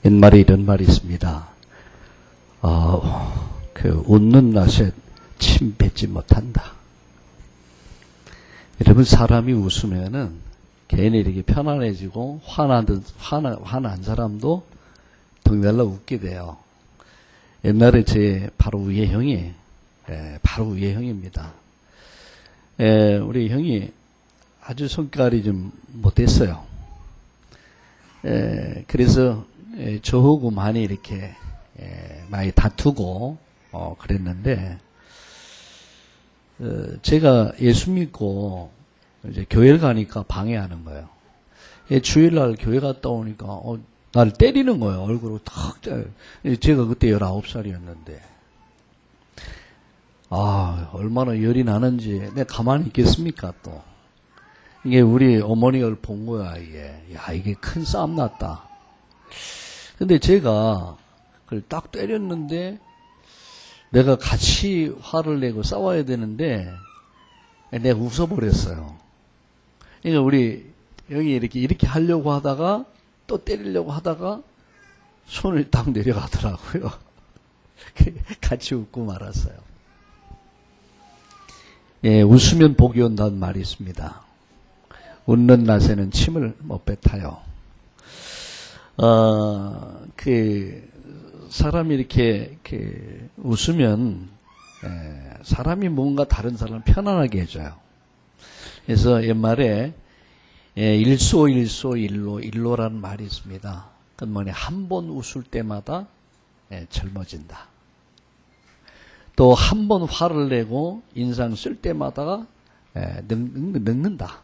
옛말에 이런 말이 있습니다. 웃는 낯에 침 뱉지 못한다. 여러분, 사람이 웃으면은 괜히 이렇게 편안해지고 화난 사람도 덩달아 웃게 돼요. 옛날에 제 바로 위에 형이, 바로 위에 형입니다. 우리 형이 아주 성깔이 좀 못됐어요. 그래서 저하고 많이 이렇게 많이 다투고 그랬는데, 제가 예수 믿고 이제 교회를 가니까 방해하는 거예요. 주일날 교회 갔다 오니까 나를 때리는 거예요. 얼굴로 탁. 제가 그때 19살이었는데 얼마나 열이 나는지 내가 가만히 있겠습니까? 또 이게 우리 어머니가 본 거야. 이게 큰 싸움 났다. 근데 제가 그걸 딱 때렸는데, 내가 같이 화를 내고 싸워야 되는데 내가 웃어버렸어요. 그러니까 우리 형이 이렇게 하려고 하다가 또 때리려고 하다가 손을 딱 내려가더라고요. 같이 웃고 말았어요. 웃으면 복이 온다는 말이 있습니다. 웃는 낯에는 침을 못 뱉어요. 사람이 이렇게 웃으면 사람이 뭔가 다른 사람을 편안하게 해줘요. 그래서 옛말에 일로라는 말이 있습니다. 그건 뭐냐, 한 번 웃을 때마다 젊어진다. 또 한 번 화를 내고 인상 쓸 때마다 늙는다.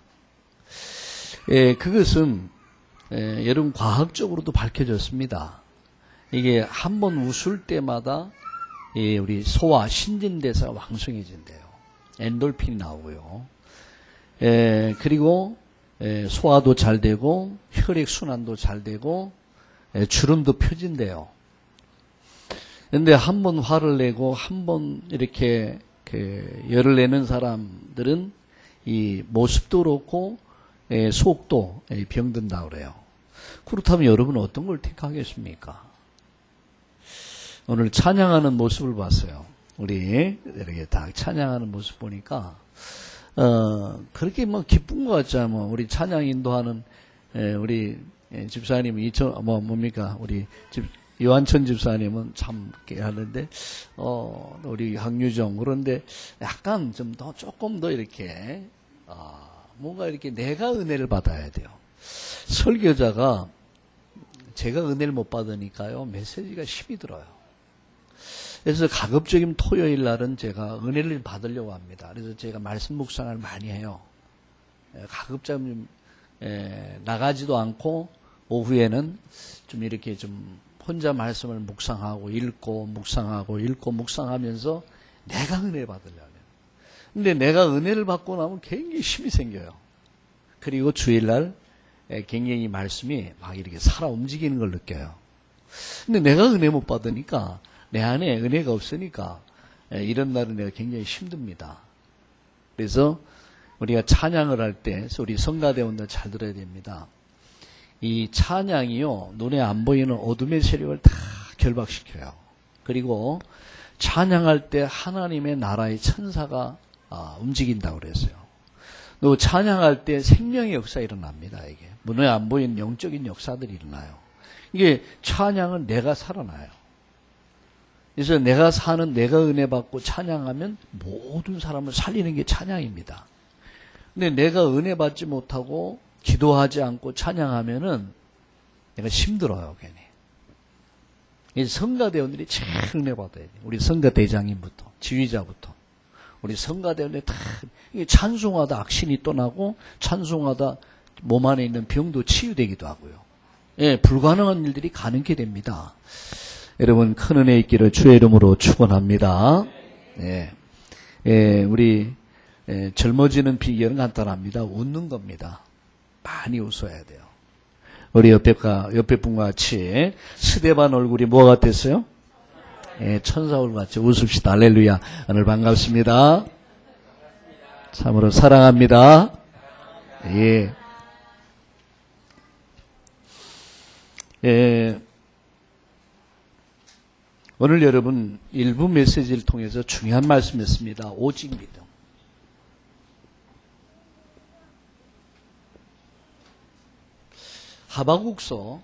그것은 여러분 과학적으로도 밝혀졌습니다. 이게 한 번 웃을 때마다 우리 소화, 신진대사가 왕성해진대요. 엔돌핀이 나오고요. 그리고 소화도 잘 되고 혈액순환도 잘 되고 주름도 펴진대요. 그런데 한 번 화를 내고 한 번 이렇게 열을 내는 사람들은 이 모습도 그렇고 속도 병든다고 그래요. 그렇다면 여러분은 어떤 걸 택하겠습니까? 오늘 찬양하는 모습을 봤어요. 우리 이렇게 다 찬양하는 모습 보니까 그렇게 뭐 기쁜 것 같지 않아요. 우리 찬양 인도하는 우리 집사님 뭡니까? 우리 요한천 집사님은 참 하는데 우리 황유정 그런데 약간 조금 더 이렇게 뭔가 이렇게 내가 은혜를 받아야 돼요. 설교자가 제가 은혜를 못 받으니까요, 메시지가 힘이 들어요. 그래서 가급적이면 토요일 날은 제가 은혜를 받으려고 합니다. 그래서 제가 말씀 묵상을 많이 해요. 가급적이면 나가지도 않고 오후에는 좀 이렇게 좀 혼자 말씀을 묵상하고 읽고 묵상하면서 내가 은혜 받으려면. 근데 내가 은혜를 받고 나면 굉장히 힘이 생겨요. 그리고 주일날 굉장히 말씀이 막 이렇게 살아 움직이는 걸 느껴요. 근데 내가 은혜 못 받으니까, 내 안에 은혜가 없으니까 이런 날은 내가 굉장히 힘듭니다. 그래서 우리가 찬양을 할 때 우리 성가대원들 잘 들어야 됩니다. 이 찬양이요, 눈에 안 보이는 어둠의 세력을 다 결박시켜요. 그리고 찬양할 때 하나님의 나라의 천사가 움직인다고 그랬어요. 또 찬양할 때 생명의 역사 일어납니다. 이게 눈에 안 보이는 영적인 역사들이 일어나요. 이게 찬양은 내가 살아나요. 그래서 내가 은혜 받고 찬양하면 모든 사람을 살리는 게 찬양입니다. 근데 내가 은혜 받지 못하고 기도하지 않고 찬양하면은 내가 힘들어요, 괜히. 이 성가대원들이 제일 은혜 받아야 돼요. 우리 성가대장님부터, 지휘자부터. 우리 성가대원들이 다 찬송하다 악신이 떠나고 찬송하다 몸 안에 있는 병도 치유되기도 하고요. 불가능한 일들이 가능하게 됩니다. 여러분, 큰 은혜 있기를 주의 이름으로 축원합니다. 우리 젊어지는 비결은 간단합니다. 웃는 겁니다. 많이 웃어야 돼요. 우리 옆에 분과 같이 스데반 얼굴이 뭐가 같았어요? 천사 얼굴 같이 웃읍시다. 할렐루야. 오늘 반갑습니다. 참으로 사랑합니다. 오늘 여러분 일부 메시지를 통해서 중요한 말씀이었습니다. 오직 믿음. 하바국서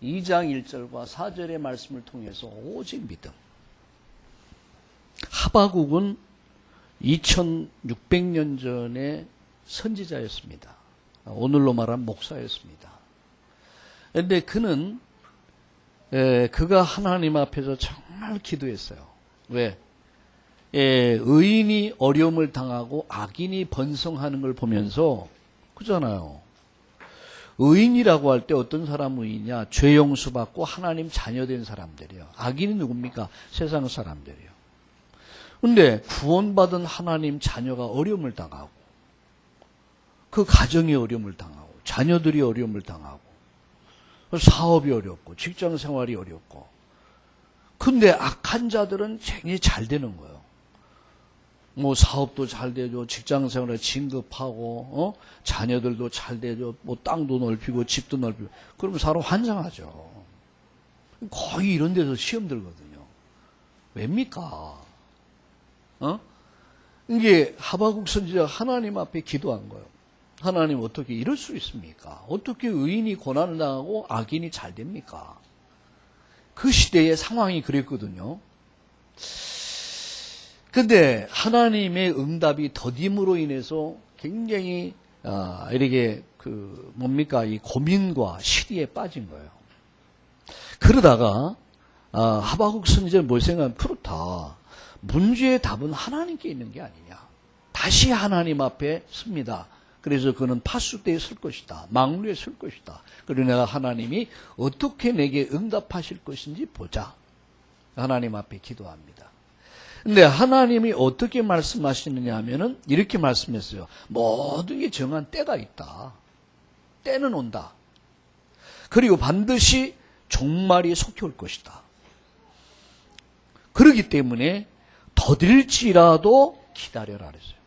2장 1절과 4절의 말씀을 통해서 오직 믿음. 하바국은 2600년 전에 선지자였습니다. 오늘로 말하면 목사였습니다. 그런데 그가 하나님 앞에서 정말 기도했어요. 왜? 의인이 어려움을 당하고 악인이 번성하는 걸 보면서 그잖아요. 의인이라고 할 때 어떤 사람 의인이냐? 죄 용서받고 하나님 자녀된 사람들이요. 악인이 누굽니까? 세상 사람들이요. 근데 구원받은 하나님 자녀가 어려움을 당하고 그 가정이 어려움을 당하고 자녀들이 어려움을 당하고 사업이 어렵고 직장 생활이 어렵고 근데 악한 자들은 굉장히 잘 되는 거예요. 뭐 사업도 잘 되죠. 직장 생활에 진급하고 자녀들도 잘 되죠. 뭐 땅도 넓히고 집도 넓히고 그러면 사람 환장하죠. 거의 이런 데서 시험 들거든요. 왜입니까? 이게 하바국 선지자가 하나님 앞에 기도한 거예요. 하나님 어떻게 이럴 수 있습니까? 어떻게 의인이 고난을 당하고 악인이 잘 됩니까? 그 시대의 상황이 그랬거든요. 근데 하나님의 응답이 더딤으로 인해서 굉장히 이렇게 이 고민과 시리에 빠진 거예요. 그러다가 하바국 선지자는 뭘 생각하면 그렇다. 문제의 답은 하나님께 있는 게 아니냐. 다시 하나님 앞에 섭니다. 그래서 그는 파수대에 설 것이다. 망루에 설 것이다. 그리고 내가 하나님이 어떻게 내게 응답하실 것인지 보자. 하나님 앞에 기도합니다. 근데 하나님이 어떻게 말씀하시느냐 하면은 이렇게 말씀했어요. 모든 게 정한 때가 있다. 때는 온다. 그리고 반드시 종말이 속히 올 것이다. 그렇기 때문에 더딜지라도 기다려라 그랬어요.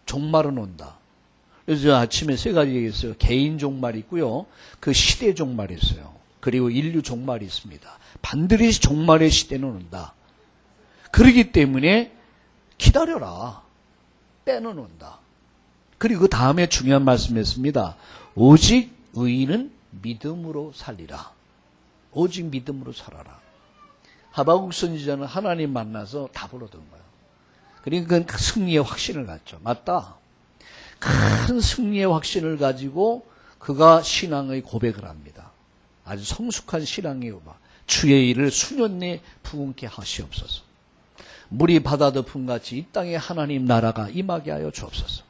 종말은 온다. 그래서 아침에 세 가지 얘기했어요. 개인 종말이 있고요. 그 시대 종말이 있어요. 그리고 인류 종말이 있습니다. 반드시 종말의 시대는 온다. 그렇기 때문에 기다려라. 때는 온다. 그리고 그 다음에 중요한 말씀했습니다. 오직 의인은 믿음으로 살리라. 오직 믿음으로 살아라. 하바국 선지자는 하나님 만나서 답을 얻은 거예요. 그러니까 승리의 확신을 갖죠. 맞다. 큰 승리의 확신을 가지고 그가 신앙의 고백을 합니다. 아주 성숙한 신앙의 고백. 주의 일을 수년 내에 부흥케 하시옵소서. 물이 바다 덮음같이 이 땅에 하나님 나라가 임하게 하여 주옵소서.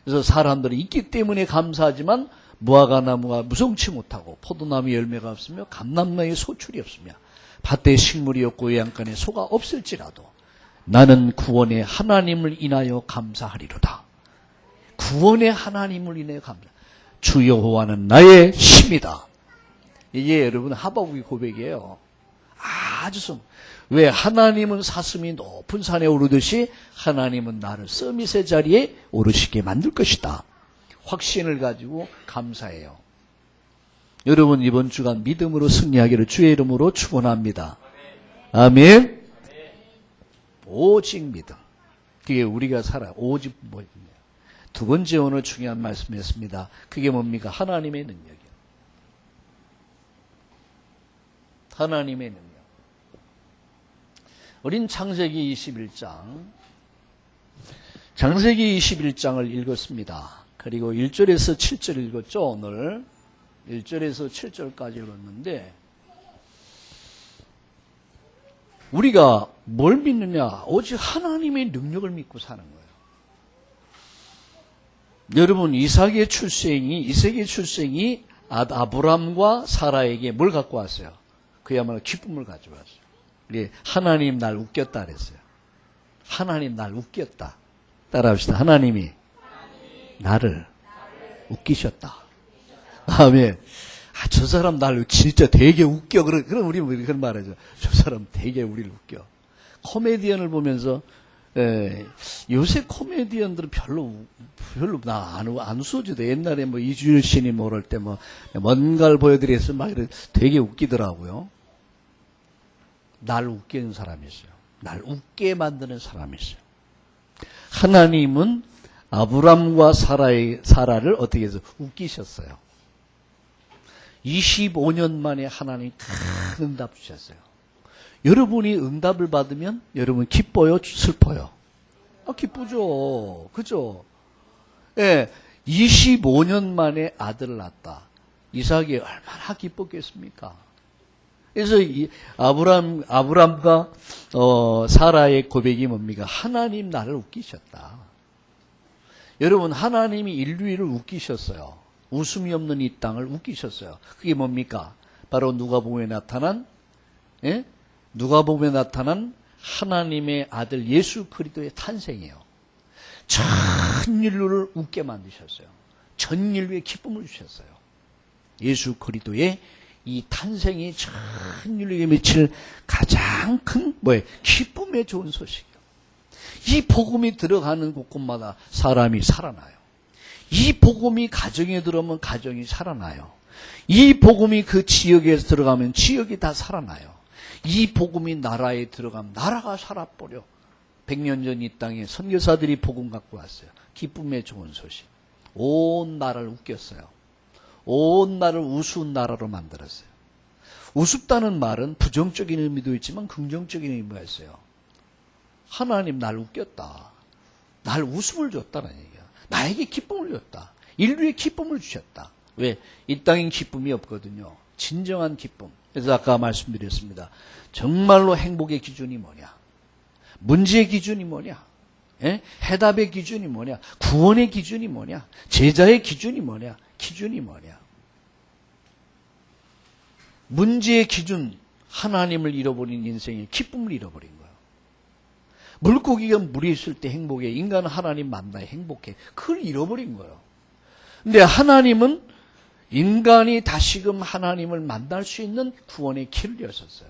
그래서 사람들이 있기 때문에 감사하지만 무화과나무가 무성치 못하고 포도나무 열매가 없으며 감람나무에 소출이 없으며 밭에 식물이 없고 외양간에 소가 없을지라도 나는 구원의 하나님을 인하여 감사하리로다. 구원의 하나님을 인하여 감사. 주 여호와는 나의 힘이다. 이게 여러분 하바국의 고백이에요. 아주 왜 하나님은 사슴이 높은 산에 오르듯이 하나님은 나를 서밋의 자리에 오르시게 만들 것이다. 확신을 가지고 감사해요. 여러분 이번 주간 믿음으로 승리하기를 주의 이름으로 축원합니다. 아멘. 오직 믿음. 그게 우리가 살아요. 오직 뭐예요? 두 번째 오늘 중요한 말씀이었습니다. 그게 뭡니까? 하나님의 능력이요. 하나님의 능력. 우린 창세기 21장. 창세기 21장을 읽었습니다. 그리고 1절에서 7절 읽었죠, 오늘. 1절에서 7절까지 읽었는데, 우리가 뭘 믿느냐? 오직 하나님의 능력을 믿고 사는 거예요. 여러분, 이삭의 출생이 아브람과 사라에게 뭘 갖고 왔어요? 그야말로 기쁨을 가져왔어요. 하나님 날 웃겼다 그랬어요. 하나님 날 웃겼다. 따라합시다. 하나님이 나를 웃기셨다. 아멘. 저 사람 날 진짜 되게 웃겨. 그럼 우리 그런 말하죠. 저 사람 되게 우리를 웃겨. 코미디언을 보면서 요새 코미디언들은 별로 나 안 웃어지도. 옛날에 뭐 이주일 씨니 모를 때 뭐 뭔가를 보여드렸으면 막 이래 되게 웃기더라고요. 날 웃게 하는 사람이 있어요. 날 웃게 만드는 사람이 있어요. 하나님은 아브람과 사라를 어떻게 해서 웃기셨어요. 25년 만에 하나님 큰 응답 주셨어요. 여러분이 응답을 받으면 여러분 기뻐요? 슬퍼요? 기쁘죠. 그죠? 예, 25년 만에 아들을 낳았다. 이삭이 얼마나 기뻤겠습니까? 그래서 이 아브람과 사라의 고백이 뭡니까? 하나님 나를 웃기셨다. 여러분, 하나님이 인류를 웃기셨어요. 웃음이 없는 이 땅을 웃기셨어요. 그게 뭡니까? 바로 누가복음에 나타난 하나님의 아들 예수 그리스도의 탄생이에요. 전 인류를 웃게 만드셨어요. 전 인류에 기쁨을 주셨어요. 예수 그리스도의 이 탄생이 전 인류에게 미칠 가장 큰 기쁨에 좋은 소식이에요. 이 복음이 들어가는 곳곳마다 사람이 살아나요. 이 복음이 가정에 들어오면 가정이 살아나요. 이 복음이 그 지역에서 들어가면 지역이 다 살아나요. 이 복음이 나라에 들어가면 나라가 살아버려. 100년 전 이 땅에 선교사들이 복음 갖고 왔어요. 기쁨의 좋은 소식. 온 나라를 웃겼어요. 온 나라를 우스운 나라로 만들었어요. 우습다는 말은 부정적인 의미도 있지만 긍정적인 의미가 있어요. 하나님 날 웃겼다. 날 웃음을 줬다는 얘기야. 나에게 기쁨을 줬다. 인류에 기쁨을 주셨다. 왜? 이 땅엔 기쁨이 없거든요. 진정한 기쁨. 그래서 아까 말씀드렸습니다. 정말로 행복의 기준이 뭐냐? 문제의 기준이 뭐냐? 해답의 기준이 뭐냐? 구원의 기준이 뭐냐? 제자의 기준이 뭐냐? 기준이 뭐냐? 문제의 기준, 하나님을 잃어버린 인생의 기쁨을 잃어버린 거예요. 물고기가 물에 있을 때 행복해. 인간은 하나님 만나야 행복해. 그걸 잃어버린 거예요. 근데 하나님은 인간이 다시금 하나님을 만날 수 있는 구원의 길을 여셨어요.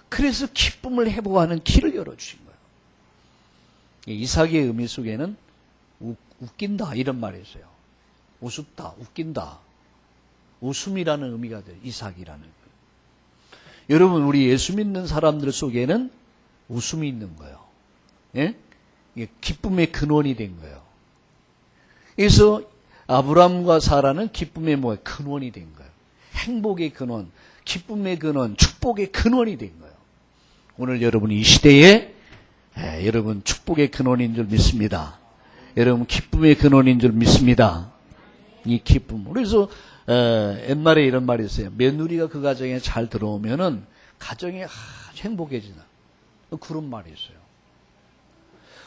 그래서 기쁨을 회복하는 길을 열어주신 거예요. 이삭의 의미 속에는 웃긴다 이런 말이 있어요. 우습다, 웃긴다. 웃음이라는 의미가 돼요. 이삭이라는 의미. 여러분, 우리 예수 믿는 사람들 속에는 웃음이 있는 거예요. 예? 이게 기쁨의 근원이 된 거예요. 그래서 아브람과 사라는 기쁨의 근원이 된 거예요. 행복의 근원, 기쁨의 근원, 축복의 근원이 된 거예요. 오늘 여러분이 이 시대에 여러분 축복의 근원인 줄 믿습니다. 여러분 기쁨의 근원인 줄 믿습니다. 이 기쁨. 그래서 옛말에 이런 말이 있어요. 며느리가 그 가정에 잘 들어오면은 가정이 아주 행복해지나. 그런 말이 있어요.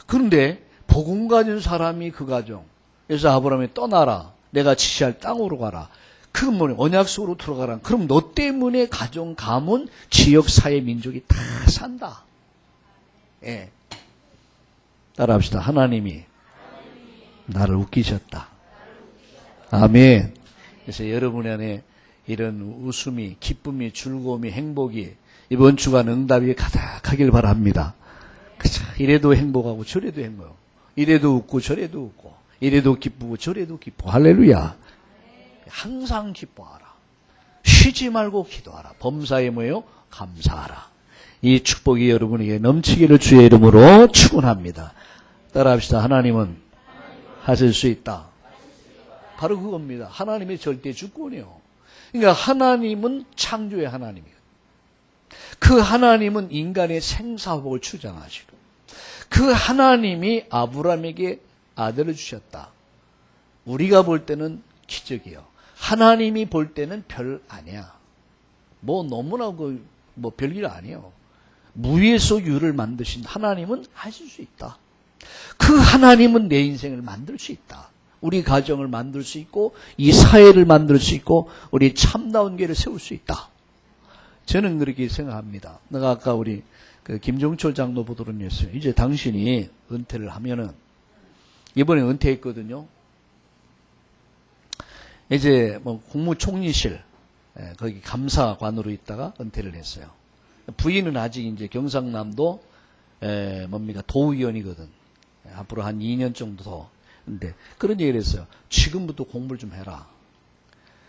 그런데 복음 가진 사람이 그 가정, 그래서 아브라함이 떠나라. 내가 지시할 땅으로 가라. 그 언약 속으로 들어가라. 그럼 너 때문에 가정, 가문, 지역, 사회, 민족이 다 산다. 예. 따라합시다. 하나님이 나를 웃기셨다. 아멘. 그래서 여러분 안에 이런 웃음이, 기쁨이, 즐거움이, 행복이 이번 주간 응답이 가득하길 바랍니다. 그쵸? 이래도 행복하고 저래도 행복하고 이래도 웃고 저래도 웃고 이래도 기쁘고 저래도 기뻐. 할렐루야. 항상 기뻐하라. 쉬지 말고 기도하라. 범사에 뭐예요? 감사하라. 이 축복이 여러분에게 넘치기를 주의 이름으로 축원합니다. 따라합시다. 하나님은 하실 수 있다. 바로 그겁니다. 하나님의 절대 주권이요. 그러니까 하나님은 창조의 하나님이에요. 그 하나님은 인간의 생사복을 주장하시고 그 하나님이 아브라함에게 아들을 주셨다. 우리가 볼 때는 기적이요. 하나님이 볼 때는 별 아니야. 너무나 별일 아니에요. 무에서 유를 만드신 하나님은 하실 수 있다. 그 하나님은 내 인생을 만들 수 있다. 우리 가정을 만들 수 있고 이 사회를 만들 수 있고 우리 참다운 교회를 세울 수 있다. 저는 그렇게 생각합니다. 내가 아까 우리 김종철 장로 보도록 했어요. 이제 당신이 은퇴를 하면은 이번에 은퇴했거든요. 이제 국무총리실 거기 감사관으로 있다가 은퇴를 했어요. 부인은 아직 이제 경상남도 뭡니까? 도의원이거든. 앞으로 한 2년 정도 더. 근데 그런 얘기를 했어요. 지금부터 공부를 좀 해라.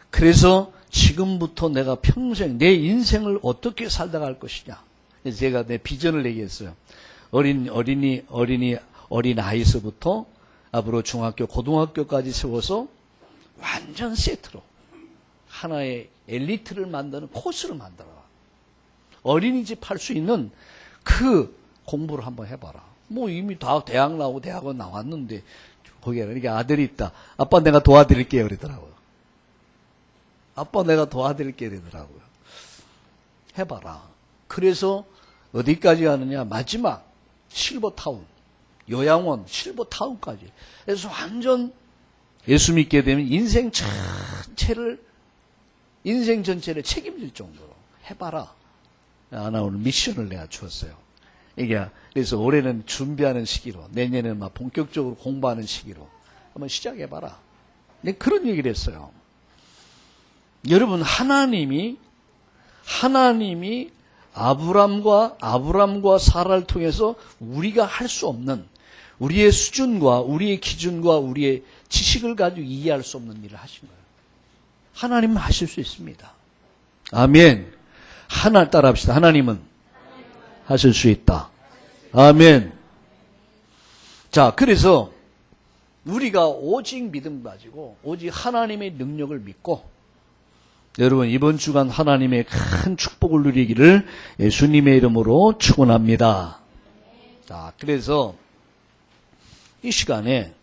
그래서 지금부터 내가 평생 내 인생을 어떻게 살다 갈 것이냐. 그래서 제가 내 비전을 얘기했어요. 어린 아이서부터 앞으로 중학교, 고등학교까지 세워서 완전 세트로 하나의 엘리트를 만드는 코스를 만들어라. 어린이집 할 수 있는 그 공부를 한번 해봐라. 뭐 이미 다 대학 나오고 대학원 나왔는데 거기에 그러니까 아들이 있다. 아빠 내가 도와드릴게요 그러더라고요. 아빠 내가 도와드릴게 그러더라고요. 해봐라. 그래서 어디까지 가느냐. 마지막 실버타운, 요양원 실버타운까지. 그래서 완전 예수 믿게 되면 인생 전체를 책임질 정도로 해봐라. 하나 오늘 미션을 내가 주었어요. 이게 그래서 올해는 준비하는 시기로, 내년에는 막 본격적으로 공부하는 시기로 한번 시작해봐라. 네, 그런 얘기를 했어요. 여러분, 하나님이 아브람과 사라를 통해서 우리가 할 수 없는 우리의 수준과 우리의 기준과 우리의 지식을 가지고 이해할 수 없는 일을 하신 거예요. 하나님은 하실 수 있습니다. 아멘. 하나 따라합시다. 하나님은 하실 수 있다. 아멘. 자, 그래서 우리가 오직 믿음 가지고 오직 하나님의 능력을 믿고 여러분 이번 주간 하나님의 큰 축복을 누리기를 예수님의 이름으로 축원합니다. 자, 그래서 이 시간에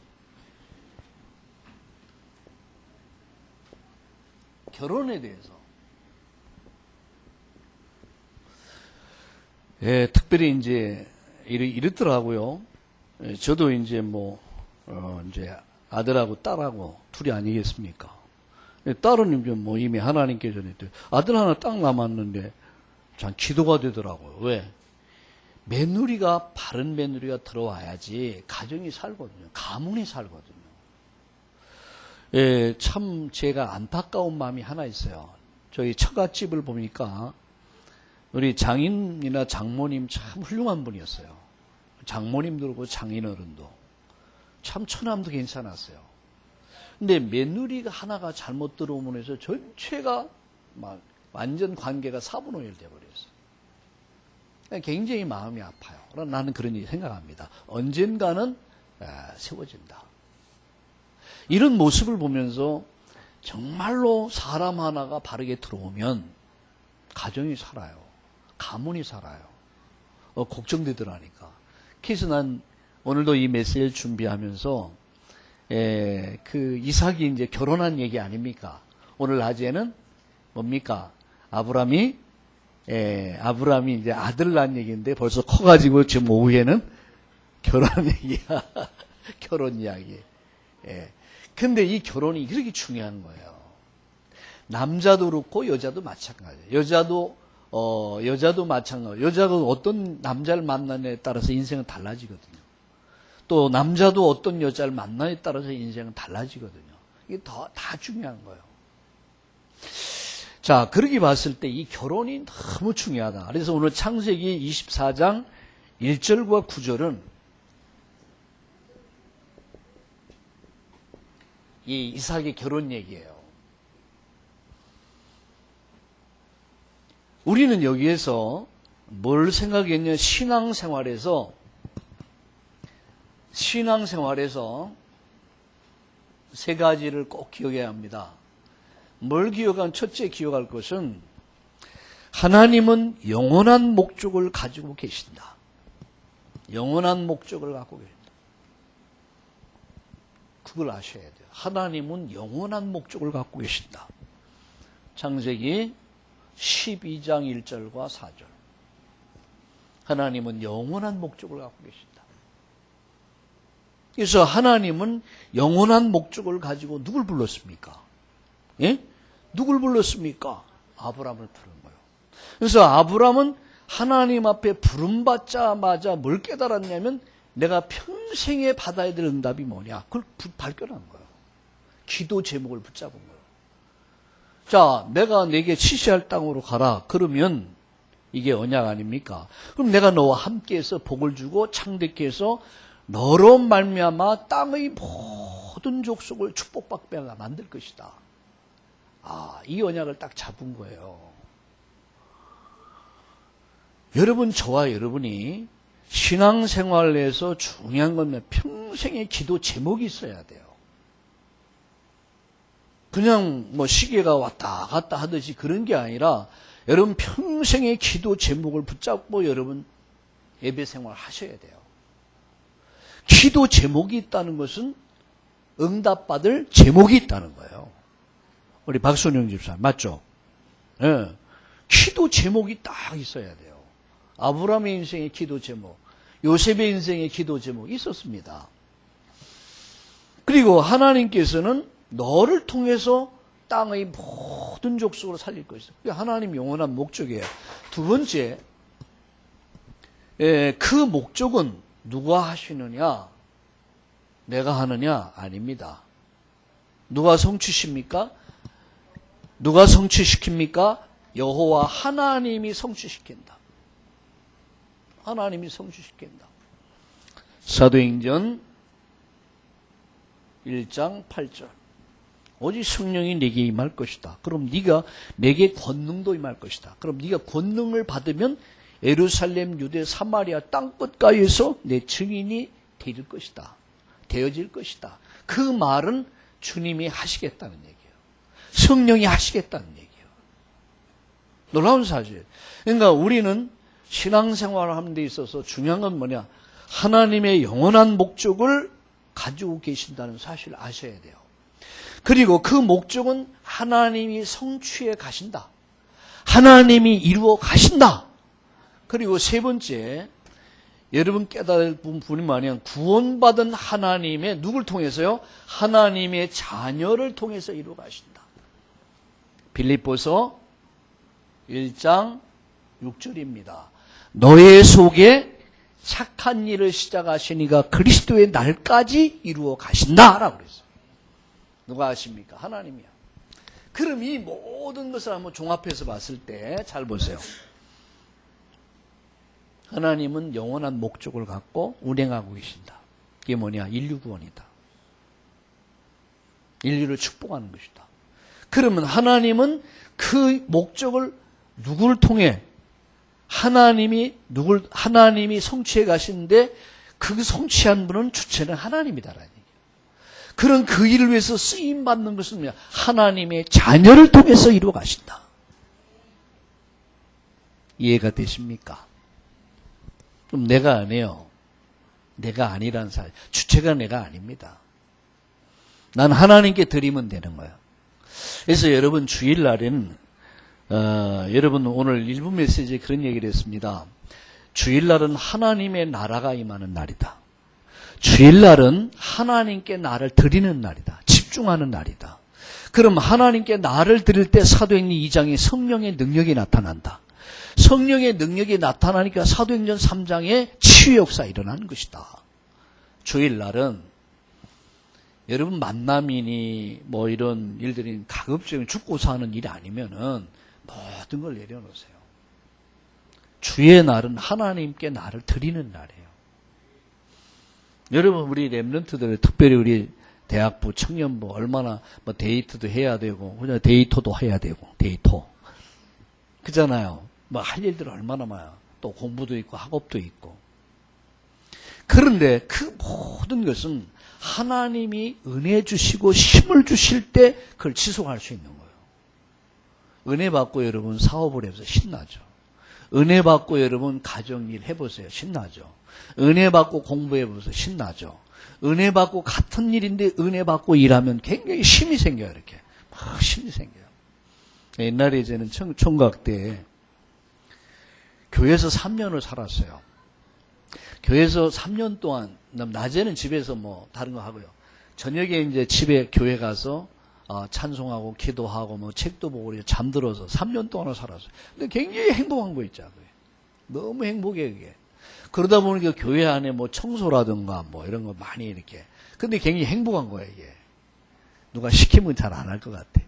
결혼에 대해서 특별히 이제 이렇더라고요. 저도 이제 이제 아들하고 딸하고 둘이 아니겠습니까? 딸은 이제 이미 하나님께 전에 아들 하나 딱 남았는데 참 기도가 되더라고요. 왜? 며느리가 바른 며느리가 들어와야지 가정이 살거든요. 가문이 살거든요. 참 제가 안타까운 마음이 하나 있어요. 저희 처갓집을 보니까 우리 장인이나 장모님 참 훌륭한 분이었어요. 장모님도 그렇고 장인어른도 참 처남도 괜찮았어요. 근데 며느리가 하나가 잘못 들어오면 해서 전체가 막 완전 관계가 사분오열 돼버렸어요. 굉장히 마음이 아파요. 나는 그런 일이 생각합니다. 언젠가는 세워진다. 이런 모습을 보면서 정말로 사람 하나가 바르게 들어오면 가정이 살아요. 가문이 살아요. 걱정되더라니까. 그래서 난 오늘도 이 메시지를 준비하면서 그 이삭이 이제 결혼한 얘기 아닙니까? 오늘 낮에는 뭡니까? 아브람이 이제 아들 낳은 얘기인데 벌써 커가지고 지금 오후에는 결혼 얘기야. 결혼 이야기. 근데 이 결혼이 그렇게 중요한 거예요. 남자도 그렇고 여자도 마찬가지예요. 여자도 마찬가지예요. 여자가 어떤 남자를 만나냐에 따라서 인생은 달라지거든요. 또 남자도 어떤 여자를 만나냐에 따라서 인생은 달라지거든요. 이게 다 중요한 거예요. 자, 그렇게 봤을 때 이 결혼이 너무 중요하다. 그래서 오늘 창세기 24장 1절과 9절은 이 이삭의 결혼 얘기예요. 우리는 여기에서 뭘 생각했냐? 신앙생활에서 세 가지를 꼭 기억해야 합니다. 뭘 첫째 기억할 것은 하나님은 영원한 목적을 가지고 계신다. 영원한 목적을 갖고 계신다. 그걸 아셔야 돼요. 하나님은 영원한 목적을 갖고 계신다. 창세기 12장 1절과 4절. 하나님은 영원한 목적을 갖고 계신다. 그래서 하나님은 영원한 목적을 가지고 누굴 불렀습니까? 예? 누굴 불렀습니까? 아브람을 부른 거예요. 그래서 아브람은 하나님 앞에 부름받자마자 뭘 깨달았냐면 내가 평생에 받아야 될 응답이 뭐냐? 그걸 발견한 거예요. 기도 제목을 붙잡은 거예요. 자, 내가 내게 지시할 땅으로 가라. 그러면 이게 언약 아닙니까? 그럼 내가 너와 함께해서 복을 주고 창대케 해서 너로 말미암아 땅의 모든 족속을 축복받게 만들 것이다. 이 언약을 딱 잡은 거예요. 여러분, 저와 여러분이 신앙생활 내에서 중요한 건 평생의 기도 제목이 있어야 돼요. 그냥 뭐 시계가 왔다 갔다 하듯이 그런 게 아니라 여러분 평생의 기도 제목을 붙잡고 여러분 예배생활 하셔야 돼요. 기도 제목이 있다는 것은 응답받을 제목이 있다는 거예요. 우리 박순영 집사 맞죠? 예. 기도 제목이 딱 있어야 돼요. 아브라함의 인생의 기도 제목, 요셉의 인생의 기도 제목이 있었습니다. 그리고 하나님께서는 너를 통해서 땅의 모든 족속으로 살릴 것이다. 그게 하나님 영원한 목적이에요. 두 번째, 그 목적은 누가 하시느냐? 내가 하느냐? 아닙니다. 누가 성취십니까? 누가 성취시킵니까? 여호와 하나님이 성취시킨다. 하나님이 성취시킨다. 사도행전 1장 8절. 오직 성령이 내게 임할 것이다. 그럼 네가 내게 권능도 임할 것이다. 그럼 네가 권능을 받으면 예루살렘, 유대, 사마리아 땅끝가에서 내 증인이 될 것이다. 되어질 것이다. 그 말은 주님이 하시겠다는 얘기예요. 성령이 하시겠다는 얘기예요. 놀라운 사실. 그러니까 우리는 신앙생활을 하는 데 있어서 중요한 건 뭐냐? 하나님의 영원한 목적을 가지고 계신다는 사실을 아셔야 돼요. 그리고 그 목적은 하나님이 성취해 가신다. 하나님이 이루어 가신다. 그리고 세 번째, 여러분 깨달을 분이 뭐냐면 구원받은 하나님의 누굴 통해서요? 하나님의 자녀를 통해서 이루어 가신다. 빌립보서 1장 6절입니다. 너의 속에 착한 일을 시작하시니가 그리스도의 날까지 이루어 가신다라고 그랬어요. 누가 아십니까? 하나님이야. 그럼 이 모든 것을 한번 종합해서 봤을 때 잘 보세요. 하나님은 영원한 목적을 갖고 운행하고 계신다. 이게 뭐냐? 인류 구원이다. 인류를 축복하는 것이다. 그러면 하나님은 그 목적을 누구를 통해 하나님이 성취해 가시는데 그 성취한 분은 주체는 하나님이다라는 얘기예요. 그런 그 일을 위해서 쓰임 받는 것은 뭐냐? 하나님의 자녀를 통해서 이루어 가신다. 이해가 되십니까? 그럼 내가 아니에요. 내가 아니란 사실. 주체가 내가 아닙니다. 난 하나님께 드리면 되는 거예요. 그래서 여러분 주일날에는 여러분 오늘 일부 메시지에 그런 얘기를 했습니다. 주일날은 하나님의 나라가 임하는 날이다. 주일날은 하나님께 나를 드리는 날이다. 집중하는 날이다. 그럼 하나님께 나를 드릴 때 사도행전 2장에 성령의 능력이 나타난다. 성령의 능력이 나타나니까 사도행전 3장에 치유 역사가 일어나는 것이다. 주일날은 여러분 만남이니 뭐 이런 일들이 가급적이면 죽고 사는 일이 아니면은 모든 걸 내려놓으세요. 주의 날은 하나님께 나를 드리는 날이에요. 여러분 우리 랩런트들 특별히 우리 대학부 청년부 얼마나 뭐 데이트도 해야 되고 그냥 데이터도 해야 되고 데이터 그잖아요. 뭐 할 일들 얼마나 많아요. 또 공부도 있고 학업도 있고. 그런데 그 모든 것은 하나님이 은혜 주시고 힘을 주실 때 그걸 지속할 수 있는 거예요. 은혜 받고 여러분 사업을 해보세요. 신나죠. 은혜 받고 여러분 가정일 해보세요. 신나죠. 은혜 받고 공부해보세요. 신나죠. 은혜 받고 같은 일인데 은혜 받고 일하면 굉장히 힘이 생겨요. 이렇게 막 힘이 생겨요. 옛날에 저는 총각 때 교회에서 3년을 살았어요. 교회에서 3년 동안 낮에는 집에서 뭐 다른 거 하고요. 저녁에 이제 집에 교회 가서 찬송하고 기도하고 뭐 책도 보고 잠들어서 3년 동안을 살았어요. 근데 굉장히 행복한 거 있잖아요. 너무 행복해 그게. 그러다 보니까 교회 안에 뭐 청소라든가 뭐 이런 거 많이 이렇게. 근데 굉장히 행복한 거예요 이게. 누가 시키면 잘 안 할 것 같아.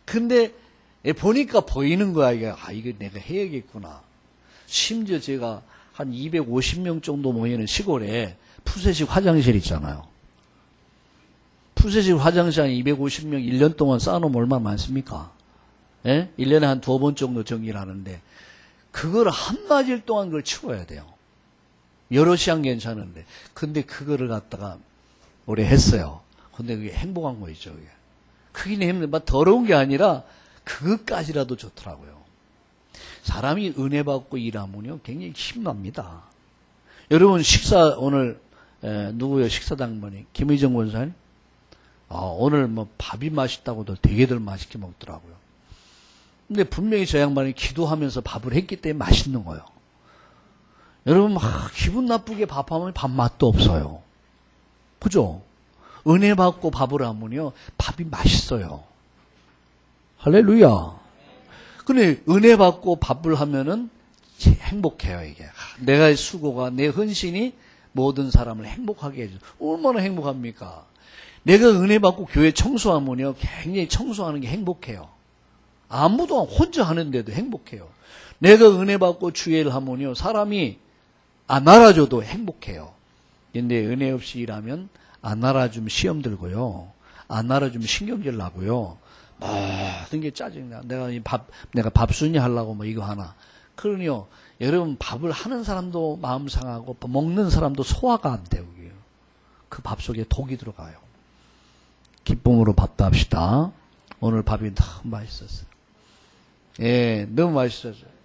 근데 보니까 보이는 거야 이게. 이거 내가 해야겠구나. 심지어 제가 한 250명 정도 모이는 시골에 푸세식 화장실 있잖아요. 푸세식 화장실 한 250명 1년 동안 쌓아놓으면 얼마나 많습니까? 예? 1년에 한 2번 정도 정리를 하는데 그거를 한마디일 동안 그걸 치워야 돼요. 여러 시간 괜찮은데. 근데 그거를 갖다가 오래 했어요. 근데 그게 행복한 거 있죠. 그게 힘든데 막 더러운 게 아니라 그것까지라도 좋더라고요. 사람이 은혜 받고 일하면요 굉장히 힘납니다. 여러분 식사 오늘 누구요? 식사 당번이 김의정 권사님? 오늘 뭐 밥이 맛있다고도 되게들 맛있게 먹더라고요. 근데 분명히 저 양반이 기도하면서 밥을 했기 때문에 맛있는 거예요. 여러분 막 기분 나쁘게 밥하면 밥맛도 없어요. 그죠? 은혜 받고 밥을 하면요 밥이 맛있어요. 할렐루야. 근데 은혜 받고 밥을 하면은 행복해요. 이게 내가 수고가 내 헌신이 모든 사람을 행복하게 해줘. 얼마나 행복합니까? 내가 은혜 받고 교회 청소하면요 굉장히 청소하는 게 행복해요. 아무도 혼자 하는데도 행복해요. 내가 은혜 받고 주의를 하면요 사람이 안 알아줘도 행복해요. 근데 은혜 없이 일하면 안 알아주면 시험 들고요. 안 알아주면 신경질 나고요. 모든 게 짜증나. 내가 밥순이 하려고 뭐 이거 하나. 그러니요. 여러분 밥을 하는 사람도 마음 상하고 먹는 사람도 소화가 안 되고요. 그 밥 속에 독이 들어가요. 기쁨으로 밥도 오늘 밥이 너무 맛있었어요. 예, 너무 맛있었어요.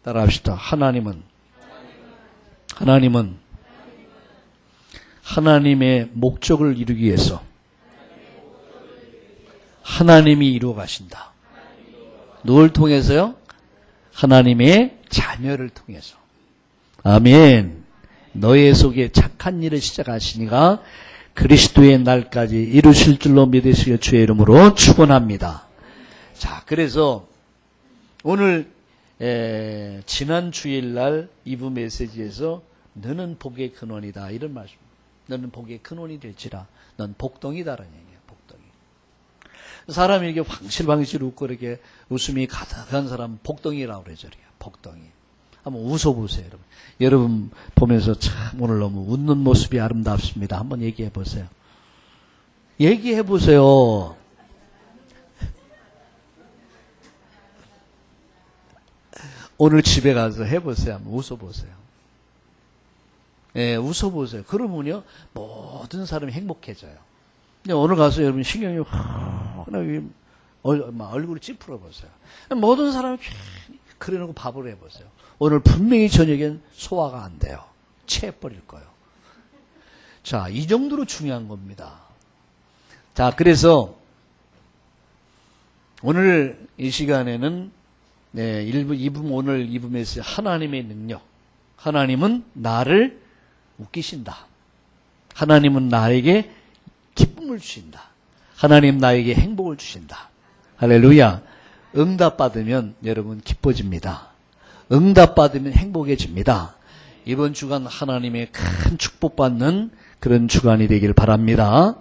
따라합시다. 하나님은 하나님의 목적을 이루기 위해서 하나님이 이루어 가신다. 누굴 통해서요? 하나님의 자녀를 통해서. 아멘. 너의 속에 착한 일을 시작하시니가 그리스도의 날까지 이루실 줄로 믿으시길 주의 이름으로 축원합니다. 자, 그래서 오늘 지난 주일날 2부 메시지에서 너는 복의 근원이다 이런 말씀. 너는 복의 근원이 될지라. 넌 복덩이다라는 얘기예요. 복덩이. 사람이 이렇게 황실황실 웃고 이렇게 웃음이 가득한 사람 복덩이라고 그러죠. 복덩이. 한번 웃어보세요, 여러분. 여러분 보면서 참 오늘 너무 웃는 모습이 아름답습니다. 한번 얘기해 보세요. 얘기해 보세요. 오늘 집에 가서 해보세요. 한번 웃어보세요. 예, 웃어보세요. 그러면요, 모든 사람이 행복해져요. 근데 오늘 가서 여러분 신경이 얼굴을 찌푸려 보세요. 모든 사람이 그래놓고 밥을 해보세요. 오늘 분명히 저녁엔 소화가 안 돼요. 체해버릴 거예요. 자, 이 정도로 중요한 겁니다. 자, 그래서 오늘 이 시간에는 오늘 2부 메시지 하나님의 능력. 하나님은 나를 웃기신다. 하나님은 나에게 기쁨을 주신다. 하나님 나에게 행복을 주신다. 할렐루야. 응답받으면 여러분 기뻐집니다. 응답받으면 행복해집니다. 이번 주간 하나님의 큰 축복받는 그런 주간이 되길 바랍니다.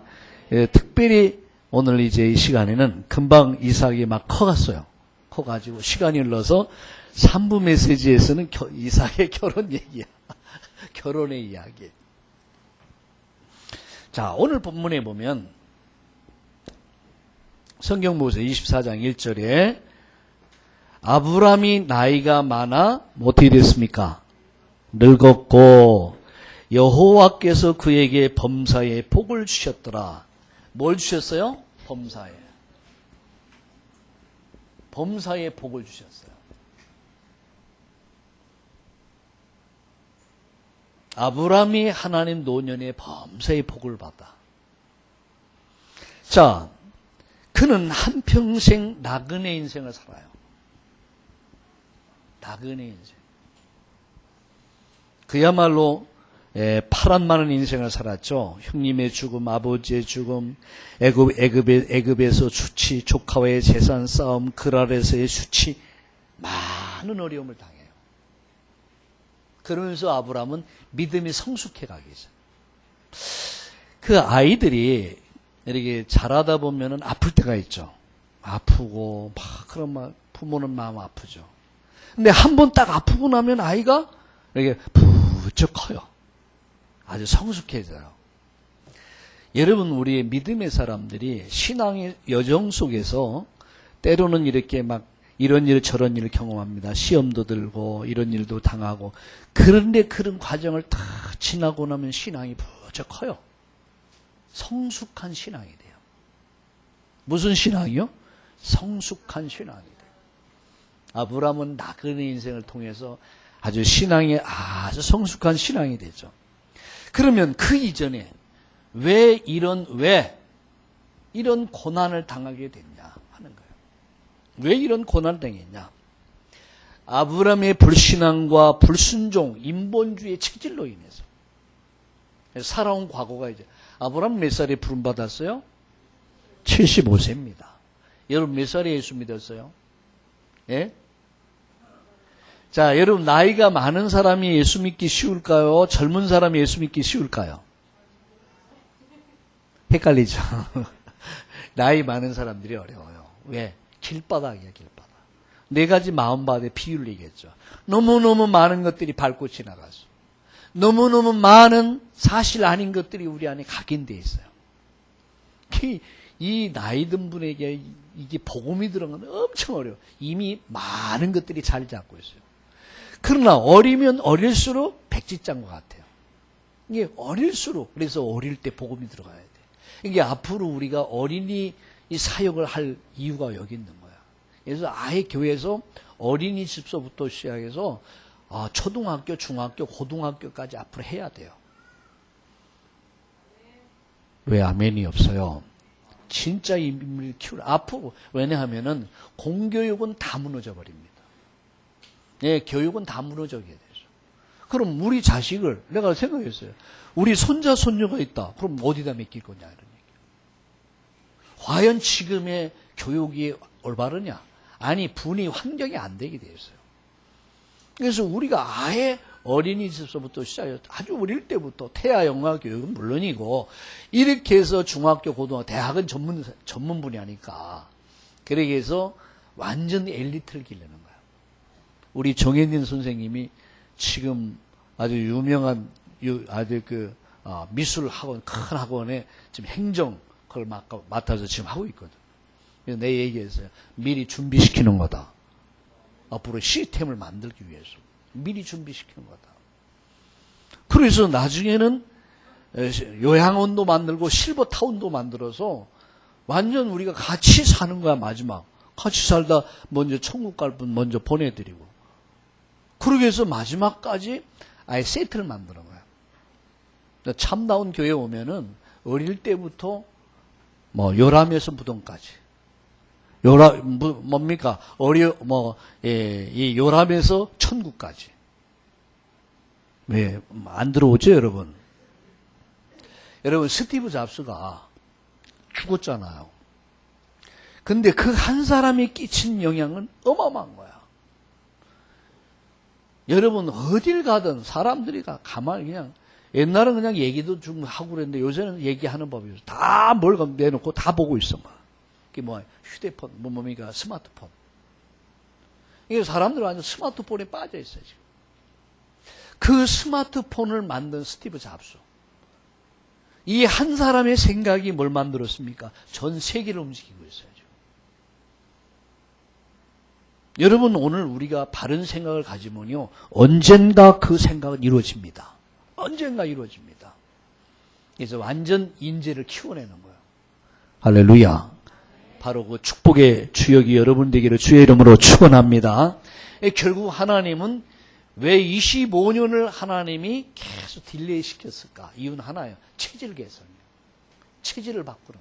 특별히 오늘 이제 이 시간에는 금방 이삭이 막 커갔어요. 커가지고 시간이 흘러서 3부 메시지에서는 이삭의 결혼 얘기야. 결혼의 이야기. 자, 오늘 본문에 보면 성경 보세요. 24장 1절에 아브라함이 나이가 많아 어떻게 됐습니까? 늙었고 여호와께서 그에게 범사에 복을 주셨더라. 뭘 주셨어요? 범사에 복을 주셨어요. 아브라함이 하나님 노년에 범사에 복을 받아. 자, 그는 한평생 나그네 인생을 살아요. 나그네 인생. 그야말로 파란 많은 인생을 살았죠. 형님의 죽음, 아버지의 죽음, 애굽에서 수치, 조카와의 재산 싸움, 그랄에서의 수치, 많은 어려움을 당해요. 그러면서 아브라함은 믿음이 성숙해 가기 시작해요. 그 아이들이 이렇게 자라다 보면은 아플 때가 있죠. 아프고 그럼 부모는 마음 아프죠. 근데 한 번 딱 아프고 나면 아이가 이렇게 부쩍 커요. 아주 성숙해져요. 여러분, 우리의 믿음의 사람들이 신앙의 여정 속에서 때로는 이렇게 막 이런 일 저런 일을 경험합니다. 시험도 들고 이런 일도 당하고. 그런데 그런 과정을 다 지나고 나면 신앙이 부쩍 커요. 성숙한 신앙이 돼요. 무슨 신앙이요? 성숙한 신앙이 돼요. 아브라함은 나그네 인생을 통해서 아주 신앙이 아주 성숙한 신앙이 되죠. 그러면 그 이전에 왜 이런 고난을 당하게 됐냐 하는 거예요. 왜 이런 고난을 당했냐? 아브라함의 불신앙과 불순종, 인본주의 체질로 인해서 살아온 과거가 이제 아브라함 몇 살에 부름 받았어요? 75세입니다. 여러분 몇 살에 예수 믿었어요? 예? 자, 여러분 나이가 많은 사람이 예수 믿기 쉬울까요? 젊은 사람이 예수 믿기 쉬울까요? 헷갈리죠. 나이 많은 사람들이 어려워요. 왜? 길바닥이야, 길바닥. 네 가지 마음밭에 비유를 얘기했죠. 너무너무 많은 것들이 밟고 지나가서 너무너무 많은 사실 아닌 것들이 우리 안에 각인되어 있어요. 이 나이 든 분에게 이게 복음이 들어가면 엄청 어려워. 이미 많은 것들이 자리 잡고 있어요. 그러나 어리면 어릴수록 백지장과 같아요. 이게 어릴수록, 그래서 어릴 때 복음이 들어가야 돼. 이게 앞으로 우리가 어린이 이 사역을 할 이유가 여기 있는 거야. 그래서 아예 교회에서 어린이집서부터 시작해서 초등학교, 중학교, 고등학교까지 앞으로 해야 돼요. 왜 아멘이 없어요? 진짜 인물을 앞으로. 왜냐하면은 공교육은 다 무너져 버립니다. 예, 교육은 다 무너져게 되죠. 그럼 우리 자식을, 내가 생각했어요. 우리 손자, 손녀가 있다. 그럼 어디다 맡길 거냐, 이런 얘기. 과연 지금의 교육이 올바르냐? 아니, 분위 환경이 안 되게 되어 있어요. 그래서 우리가 아예 어린이집서부터 시작해서 아주 어릴 때부터 태아 영아 교육은 물론이고, 이렇게 해서 중학교, 고등학교, 대학은 전문 분야니까. 그렇게 해서 완전 엘리트를 기르는 거예요. 우리 정혜진 선생님이 지금 아주 유명한 아주 미술 학원, 큰 학원에 지금 행정 그걸 맡아서 지금 하고 있거든. 그래서 내 얘기했어요. 미리 준비시키는 거다. 앞으로 시스템을 만들기 위해서 미리 준비시키는 거다. 그래서 나중에는 요양원도 만들고 실버타운도 만들어서 완전 우리가 같이 사는 거야. 마지막 같이 살다 먼저 천국 갈 분 먼저 보내드리고, 그러기 위해서 마지막까지 아예 세트를 만드는 거야. 참다운 교회 오면은 어릴 때부터 요람에서 무덤까지. 뭡니까? 이 요람에서 천국까지. 왜, 안 들어오죠, 여러분? 여러분, 스티브 잡스가 죽었잖아요. 근데 그 한 사람이 끼친 영향은 어마어마한 거야. 여러분, 어딜 가든 사람들이 가만히 그냥, 옛날은 그냥 얘기도 좀 하고 그랬는데 요새는 얘기하는 법이 없어. 다 뭘 내놓고 다 보고 있어. 그게 휴대폰, 뭡니까? 스마트폰. 이게 사람들 완전 스마트폰에 빠져 있어요, 지금. 그 스마트폰을 만든 스티브 잡스. 이 한 사람의 생각이 뭘 만들었습니까? 전 세계를 움직이고 있어요, 지금. 여러분, 오늘 우리가 바른 생각을 가지면요, 언젠가 그 생각은 이루어집니다. 언젠가 이루어집니다. 그래서 완전 인재를 키워내는 거예요. 할렐루야. 바로 그 축복의 주역이 여러분 되기를 주의 이름으로 축원합니다. 결국 하나님은 왜 25년을 하나님이 계속 딜레이 시켰을까? 이유는 하나예요. 체질 개선이에요. 체질을 바꾸는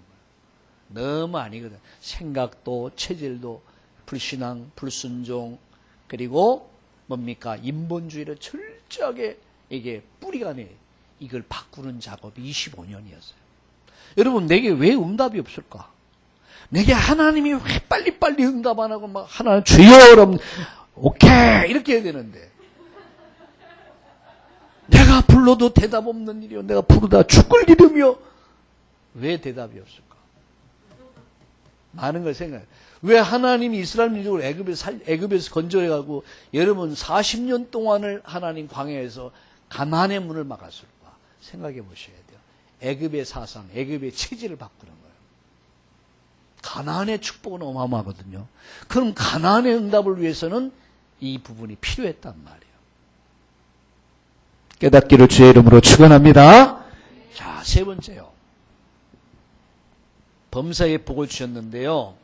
거예요. 너무 아니거든. 생각도 체질도 불신앙, 불순종, 그리고 뭡니까? 인본주의를 철저하게 이게 뿌리가 내 이걸 바꾸는 작업이 25년이었어요. 여러분, 내게 왜 응답이 없을까? 내게 하나님이 왜 빨리빨리 응답 안 하고 막 하나님 주여 여러분 오케이 이렇게 해야 되는데, 내가 불러도 대답 없는 일이요, 내가 부르다 죽을 이름이요, 왜 대답이 없을까? 많은 걸 생각해요. 왜 하나님이 이스라엘 민족을 애굽에서 건져내가고 여러분 40년 동안을 하나님 광야에서 가나안의 문을 막았을까? 생각해 보셔야 돼요. 애굽의 사상, 애굽의 체질을 바꾸는 거예요. 가나안의 축복은 어마어마하거든요. 그럼 가나안의 응답을 위해서는 이 부분이 필요했단 말이에요. 깨닫기를 주의 이름으로 축원합니다. 자, 세 번째요. 범사에 복을 주셨는데요.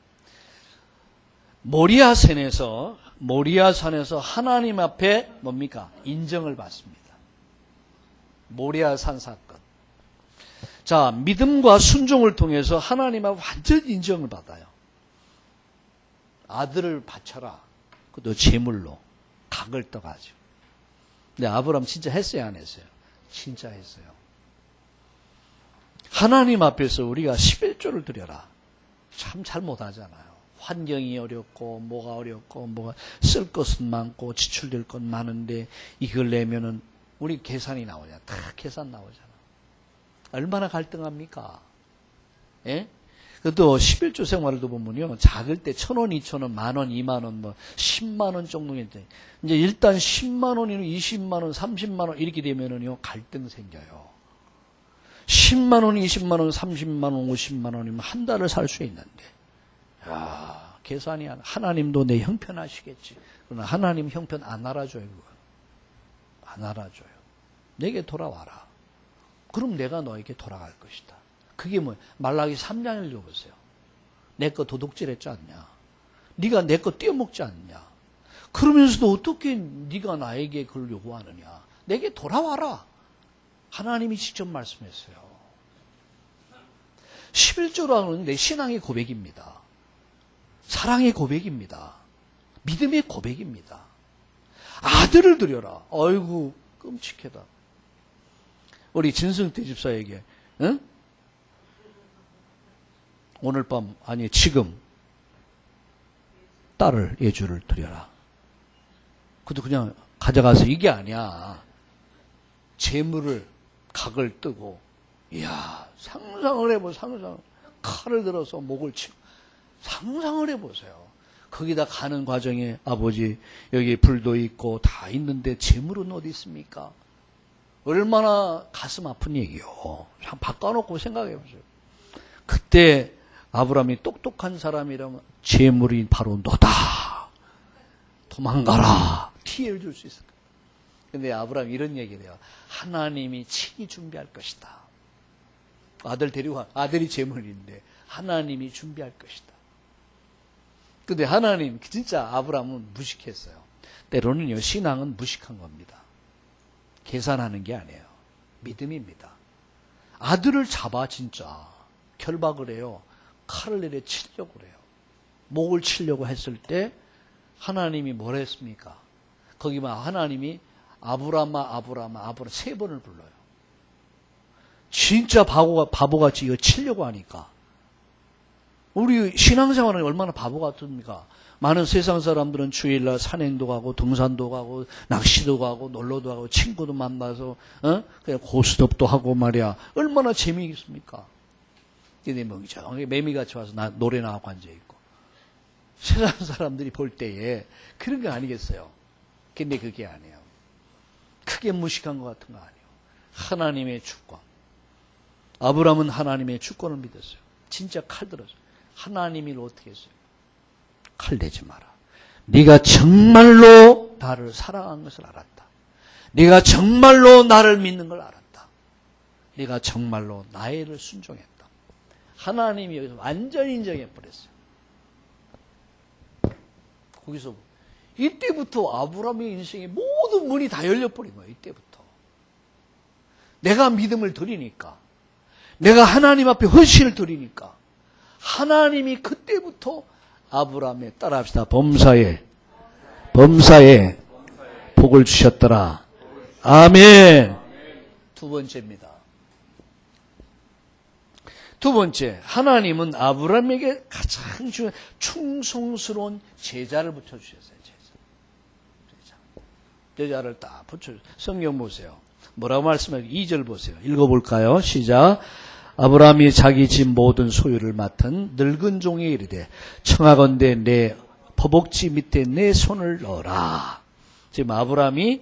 모리아산에서 하나님 앞에 뭡니까? 인정을 받습니다. 모리아산 사건. 자, 믿음과 순종을 통해서 하나님 앞에 완전 인정을 받아요. 아들을 바쳐라. 그것도 제물로 각을 떠가지고. 근데 아브라함 진짜 했어요, 안 했어요? 진짜 했어요. 하나님 앞에서 우리가 11조를 드려라. 참 잘 못하잖아요. 환경이 어렵고 뭐가 어렵고 뭐가 쓸 것은 많고 지출될 건 많은데 이걸 내면은 우리 계산이 나오잖아. 다 계산 나오잖아. 얼마나 갈등합니까? 예? 그것도 11조 생활도 보면요. 작을 때 1,000원, 2,000원, 만원, 2만원, 뭐 10만원 정도인데 이제 일단 10만원이면 20만원, 30만원 이렇게 되면은요. 갈등 생겨요. 10만원, 20만원, 30만원, 50만원이면 한 달을 살 수 있는데 야, 계산이 하나님도 내 형편하시겠지. 그러나 하나님 형편 안 알아줘요. 그거. 안 알아줘요. 내게 돌아와라. 그럼 내가 너에게 돌아갈 것이다. 그게 뭐예요? 말라기 3장 읽어보세요. 내 거 도둑질했지 않냐? 네가 내 거 떼어먹지 않냐? 그러면서도 어떻게 네가 나에게 그걸 요구하느냐? 내게 돌아와라. 하나님이 직접 말씀했어요. 11조라는 내 신앙의 고백입니다. 사랑의 고백입니다. 믿음의 고백입니다. 아들을 드려라. 아이고 끔찍하다. 우리 진승태 집사에게 응? 오늘 밤 아니 지금 딸을 예주를 드려라. 그것도 그냥 가져가서 이게 아니야. 재물을 각을 뜨고 이야 상상을 해보세요. 상상. 칼을 들어서 목을 치고 상상을 해보세요. 거기다 가는 과정에 아버지 여기 불도 있고 다 있는데 재물은 어디 있습니까? 얼마나 가슴 아픈 얘기요. 참 바꿔놓고 생각해보세요. 그때 아브라함이 똑똑한 사람이라면 재물이 바로 너다. 도망가라. 기회를 줄 수 있을까? 근데 아브라함이 이런 얘기를 해요. 하나님이 친히 준비할 것이다. 아들 데리고 가. 아들이 재물인데 하나님이 준비할 것이다. 근데 하나님 진짜 아브라함은 무식했어요. 때로는요 신앙은 무식한 겁니다. 계산하는 게 아니에요. 믿음입니다. 아들을 잡아 진짜 결박을 해요. 칼을 내려 치려고 그래요. 목을 치려고 했을 때 하나님이 뭘 했습니까? 거기만 하나님이 아브라함아 세 번을 불러요. 진짜 바보같이 이거 치려고 하니까. 우리 신앙생활은 얼마나 바보 같습니까? 많은 세상 사람들은 주일날 산행도 가고 등산도 가고 낚시도 가고 놀러도 가고 친구도 만나서 그냥 고스톱도 하고 말이야. 얼마나 재미있습니까? 근데 멍청하게 매미같이 와서 노래나 하고 앉아있고. 세상 사람들이 볼 때에 그런 거 아니겠어요? 근데 그게 아니에요. 크게 무식한 것 같은 거 아니에요. 하나님의 주권. 아브라함은 하나님의 주권을 믿었어요. 진짜 칼 들었어요. 하나님이 어떻게 했어요? 칼 내지 마라. 네가 정말로 나를 사랑한 것을 알았다. 네가 정말로 나를 믿는 걸 알았다. 네가 정말로 나의 일을 순종했다. 하나님이 여기서 완전히 인정해 버렸어요. 거기서 이때부터 아브라함의 인생의 모든 문이 다 열려버린 거예요. 이때부터. 내가 믿음을 드리니까. 내가 하나님 앞에 헌신을 드리니까. 하나님이 그때부터 아브라함에 따라합시다. 범사에 복을 주셨더라. 아멘. 두 번째입니다. 두 번째, 하나님은 아브라함에게 가장 중요한 충성스러운 제자를 붙여주셨어요. 제자를 딱 붙여주셨어요. 성경 보세요. 뭐라고 말씀하세요? 2절 보세요. 읽어볼까요? 시작. 아브라함이 자기 집 모든 소유를 맡은 늙은 종에 이르되 청하건대 내 허벅지 밑에 내 손을 넣어라. 지금 아브라함이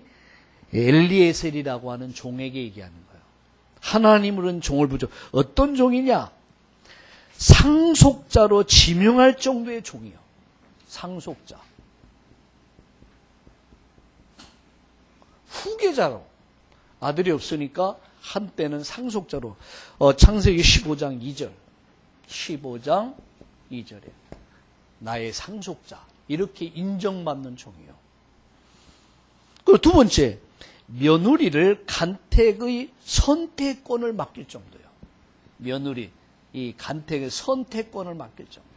엘리에셀이라고 하는 종에게 얘기하는 거예요. 하나님으로는 종을 부죠. 어떤 종이냐? 상속자로 지명할 정도의 종이요. 상속자. 후계자로. 아들이 없으니까 한때는 상속자로. 창세기 15장 2절. 15장 2절에 나의 상속자. 이렇게 인정받는 종이요. 그리고 두 번째, 며느리를 간택의 선택권을 맡길 정도예요. 며느리, 이 간택의 선택권을 맡길 정도.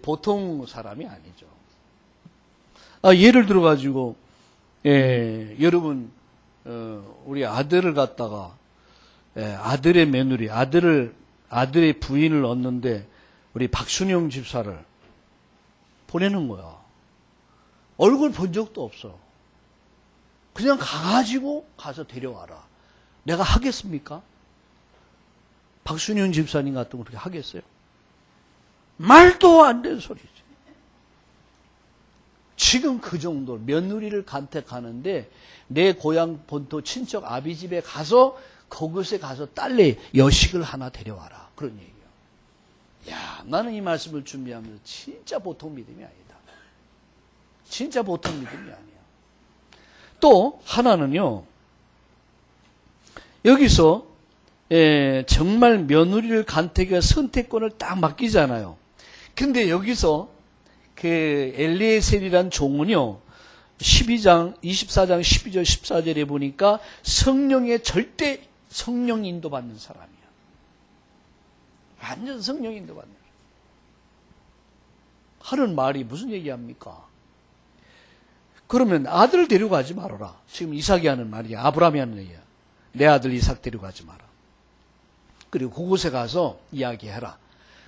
보통 사람이 아니죠. 예를 들어가지고, 여러분, 우리 아들을 갖다가, 아들의 며느리, 아들의 부인을 얻는데, 우리 박순영 집사를 보내는 거야. 얼굴 본 적도 없어. 그냥 가가지고 가서 데려와라. 내가 하겠습니까? 박순영 집사님 같으면 그렇게 하겠어요? 말도 안 되는 소리지. 지금 그 정도 며느리를 간택하는데 내 고향 본토 친척 아비 집에 가서 그곳에 가서 딸내 여식을 하나 데려와라. 그런 얘기예요. 야, 나는 이 말씀을 준비하면서 진짜 보통 믿음이 아니다. 진짜 보통 믿음이 아니야. 또 하나는요. 여기서 정말 며느리를 간택해 선택권을 딱 맡기잖아요. 근데 여기서 그 엘리에셀이란 종은요. 24장 12절 14절에 보니까 성령의 절대 성령 인도받는 사람이야. 완전 성령 인도받는 사람. 하는 말이 무슨 얘기합니까? 그러면 아들을 데려가지 말아라. 지금 이삭이 하는 말이야. 아브라함이 하는 얘기야. 내 아들 이삭 데려가지 마라. 그리고 그곳에 가서 이야기해라.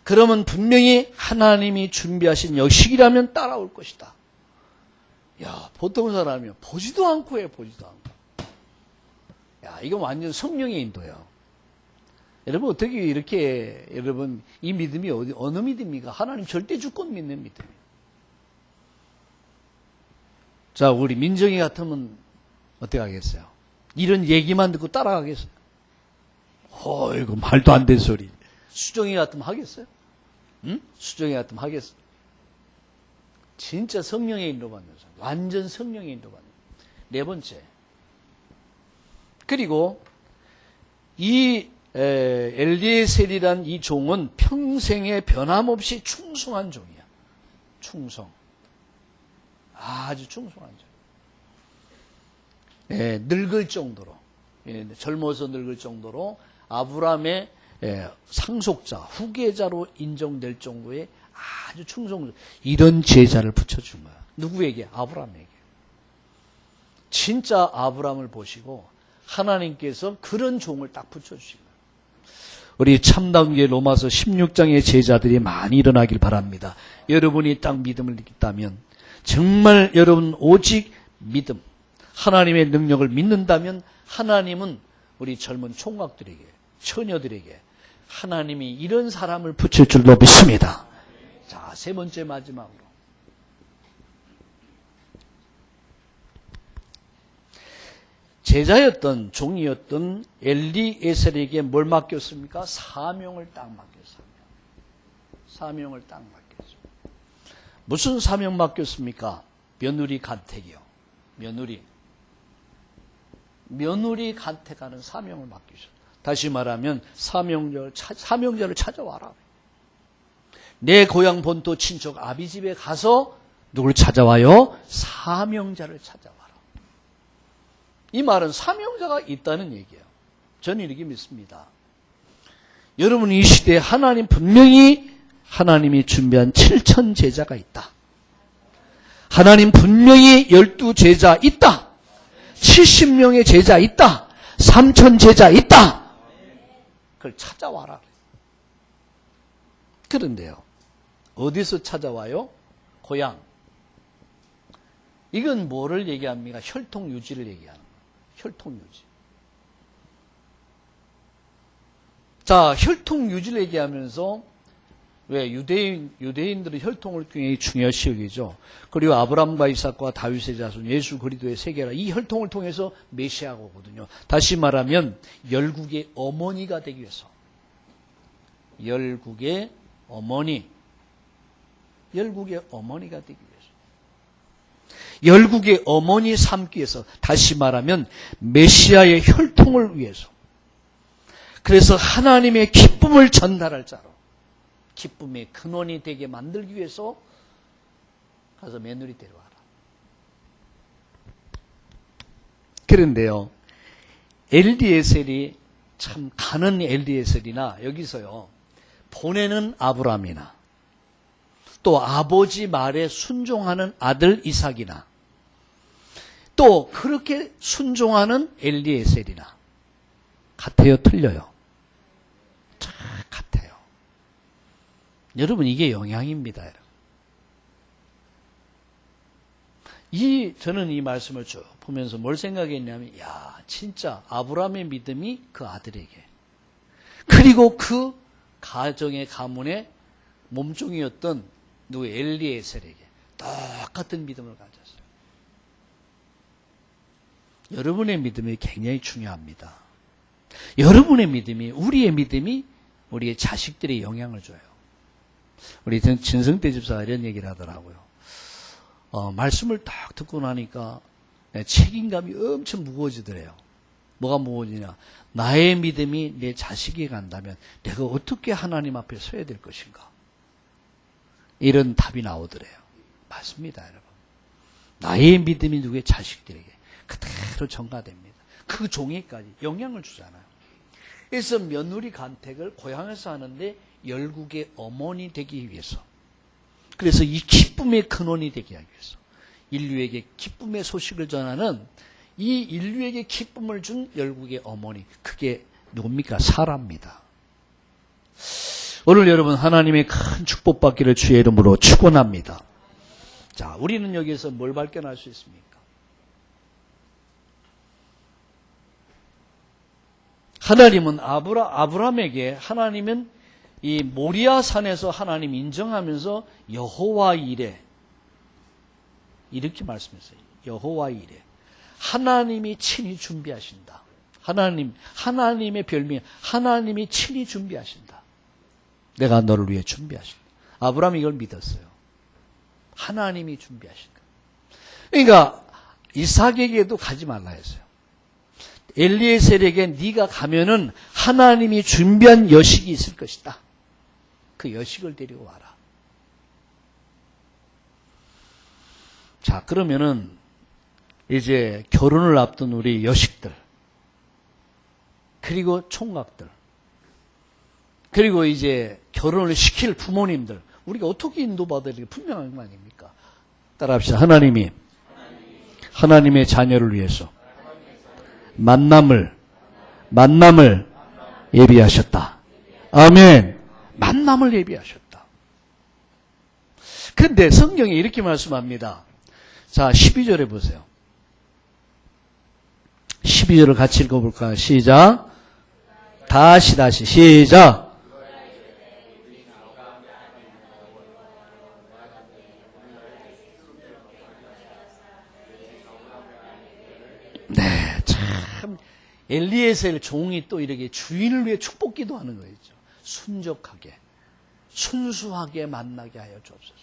그러면 분명히 하나님이 준비하신 여식이라면 따라올 것이다. 야, 보통 사람이요. 보지도 않고 해, 보지도 않고. 야, 이건 완전 성령의 인도예요. 여러분, 어떻게 이렇게, 여러분, 이 믿음이 어느 믿음입니까? 하나님 절대 주권 믿는 믿음이에요. 자, 우리 민정이 같으면 어떻게 하겠어요? 이런 얘기만 듣고 따라가겠어요? 이거 말도 안 되는 소리. 수정이 같으면 하겠어요? 응? 수정이 같으면 하겠어요? 진짜 성령의 인도 받는 사람. 완전 성령의 인도 받는 사람. 네 번째. 그리고 이 엘리에셀이란 이 종은 평생에 변함없이 충성한 종이야. 충성. 아주 충성한 종. 늙을 정도로. 젊어서 늙을 정도로 아브라함의 상속자, 후계자로 인정될 정도의 아주 충성. 이런 제자를 붙여준 거야. 누구에게? 아브라함에게. 진짜 아브라함을 보시고 하나님께서 그런 종을 딱 붙여주신 거예요. 우리 참다운교회 로마서 16장의 제자들이 많이 일어나길 바랍니다. 여러분이 딱 믿음을 있다면 정말 여러분 오직 믿음, 하나님의 능력을 믿는다면 하나님은 우리 젊은 총각들에게, 처녀들에게 하나님이 이런 사람을 붙일 줄로 믿습니다. 자, 세 번째 마지막으로. 제자였던 종이었던 엘리에셀에게 뭘 맡겼습니까? 사명을 딱 맡겼어요. 사명을 딱 맡겼어요. 무슨 사명 맡겼습니까? 며느리 간택이요. 며느리 간택하는 사명을 맡기셨어요. 다시 말하면 사명자를 찾아와라. 내 고향 본토 친척 아비 집에 가서 누굴 찾아와요? 사명자를 찾아와라. 이 말은 사명자가 있다는 얘기예요. 저는 이렇게 믿습니다. 여러분 이 시대에 하나님 분명히 하나님이 준비한 7천 제자가 있다. 하나님 분명히 12제자 있다. 70명의 제자 있다. 3천 제자 있다. 그걸 찾아와라. 그런데요. 어디서 찾아와요? 고향. 이건 뭐를 얘기합니까? 혈통 유지를 얘기하는 거예요. 혈통 유지. 자, 혈통 유지를 얘기하면서 왜 유대인들은 혈통을 굉장히 중요시 여기죠. 그리고 아브라함과 이삭과 다윗의 자손 예수 그리스도의 세계라 이 혈통을 통해서 메시아가 오거든요. 다시 말하면 열국의 어머니가 되기 위해서 열국의 어머니가 되기 위해서 열국의 어머니 삼기 위해서 다시 말하면 메시아의 혈통을 위해서 그래서 하나님의 기쁨을 전달할 자로 기쁨의 근원이 되게 만들기 위해서 가서 며느리 데려와라. 그런데요, 엘리에셀이 참 가는 엘리에셀이나 여기서요, 보내는 아브라함이나 또 아버지 말에 순종하는 아들 이삭이나 또 그렇게 순종하는 엘리에셀이나 같아요, 틀려요? 같아요. 여러분 이게 영향입니다. 여러분. 저는 이 말씀을 쭉 보면서 뭘 생각했냐면 야 진짜 아브라함의 믿음이 그 아들에게 그리고 그 가정의 가문의 몸종이었던 누구 엘리에셀에게 똑같은 믿음을 가졌어요. 여러분의 믿음이 굉장히 중요합니다. 여러분의 믿음이 우리의 믿음이 우리의 자식들의 영향을 줘요. 우리 진성대 집사가 이런 얘기를 하더라고요. 말씀을 딱 듣고 나니까 책임감이 엄청 무거워지더래요. 뭐가 무거워지냐? 나의 믿음이 내 자식이 간다면 내가 어떻게 하나님 앞에 서야 될 것인가? 이런 답이 나오더래요. 맞습니다, 여러분. 나의 믿음이 누구의 자식들에게 그대로 전가됩니다. 그 종에까지 영향을 주잖아요. 그래서 며느리 간택을 고향에서 하는데 열국의 어머니 되기 위해서 그래서 이 기쁨의 근원이 되게 하기 위해서 인류에게 기쁨의 소식을 전하는 이 인류에게 기쁨을 준 열국의 어머니 그게 누굽니까? 사라입니다. 오늘 여러분 하나님의 큰 축복받기를 주의 이름으로 축원합니다. 자, 우리는 여기에서 뭘 발견할 수 있습니까? 하나님은 아브라함에게 하나님은 이 모리아 산에서 하나님 인정하면서 여호와 이레 이렇게 말씀했어요. 여호와 이레 하나님이 친히 준비하신다. 하나님의 별명 하나님이 친히 준비하신다. 내가 너를 위해 준비하신다. 아브라함이 이걸 믿었어요. 하나님이 준비하신다. 그러니까 이삭에게도 가지 말라 했어요. 엘리에셀에게 네가 가면은 하나님이 준비한 여식이 있을 것이다. 그 여식을 데리고 와라. 자, 그러면은 이제 결혼을 앞둔 우리 여식들 그리고 총각들 그리고 이제 결혼을 시킬 부모님들 우리가 어떻게 인도받아야 되는 게 분명한 거 아닙니까? 따라합시다. 하나님의 자녀를 위해서 만남을 예비하셨다. 아멘. 만남을 예비하셨다. 그런데 성경에 이렇게 말씀합니다. 자, 12절에 보세요. 12절을 같이 읽어볼까요? 시작. 다시 시작. 네, 참 엘리에셀 종이 또 이렇게 주인을 위해 축복 기도하는 거죠. 순적하게, 순수하게 만나게 하여 주옵소서.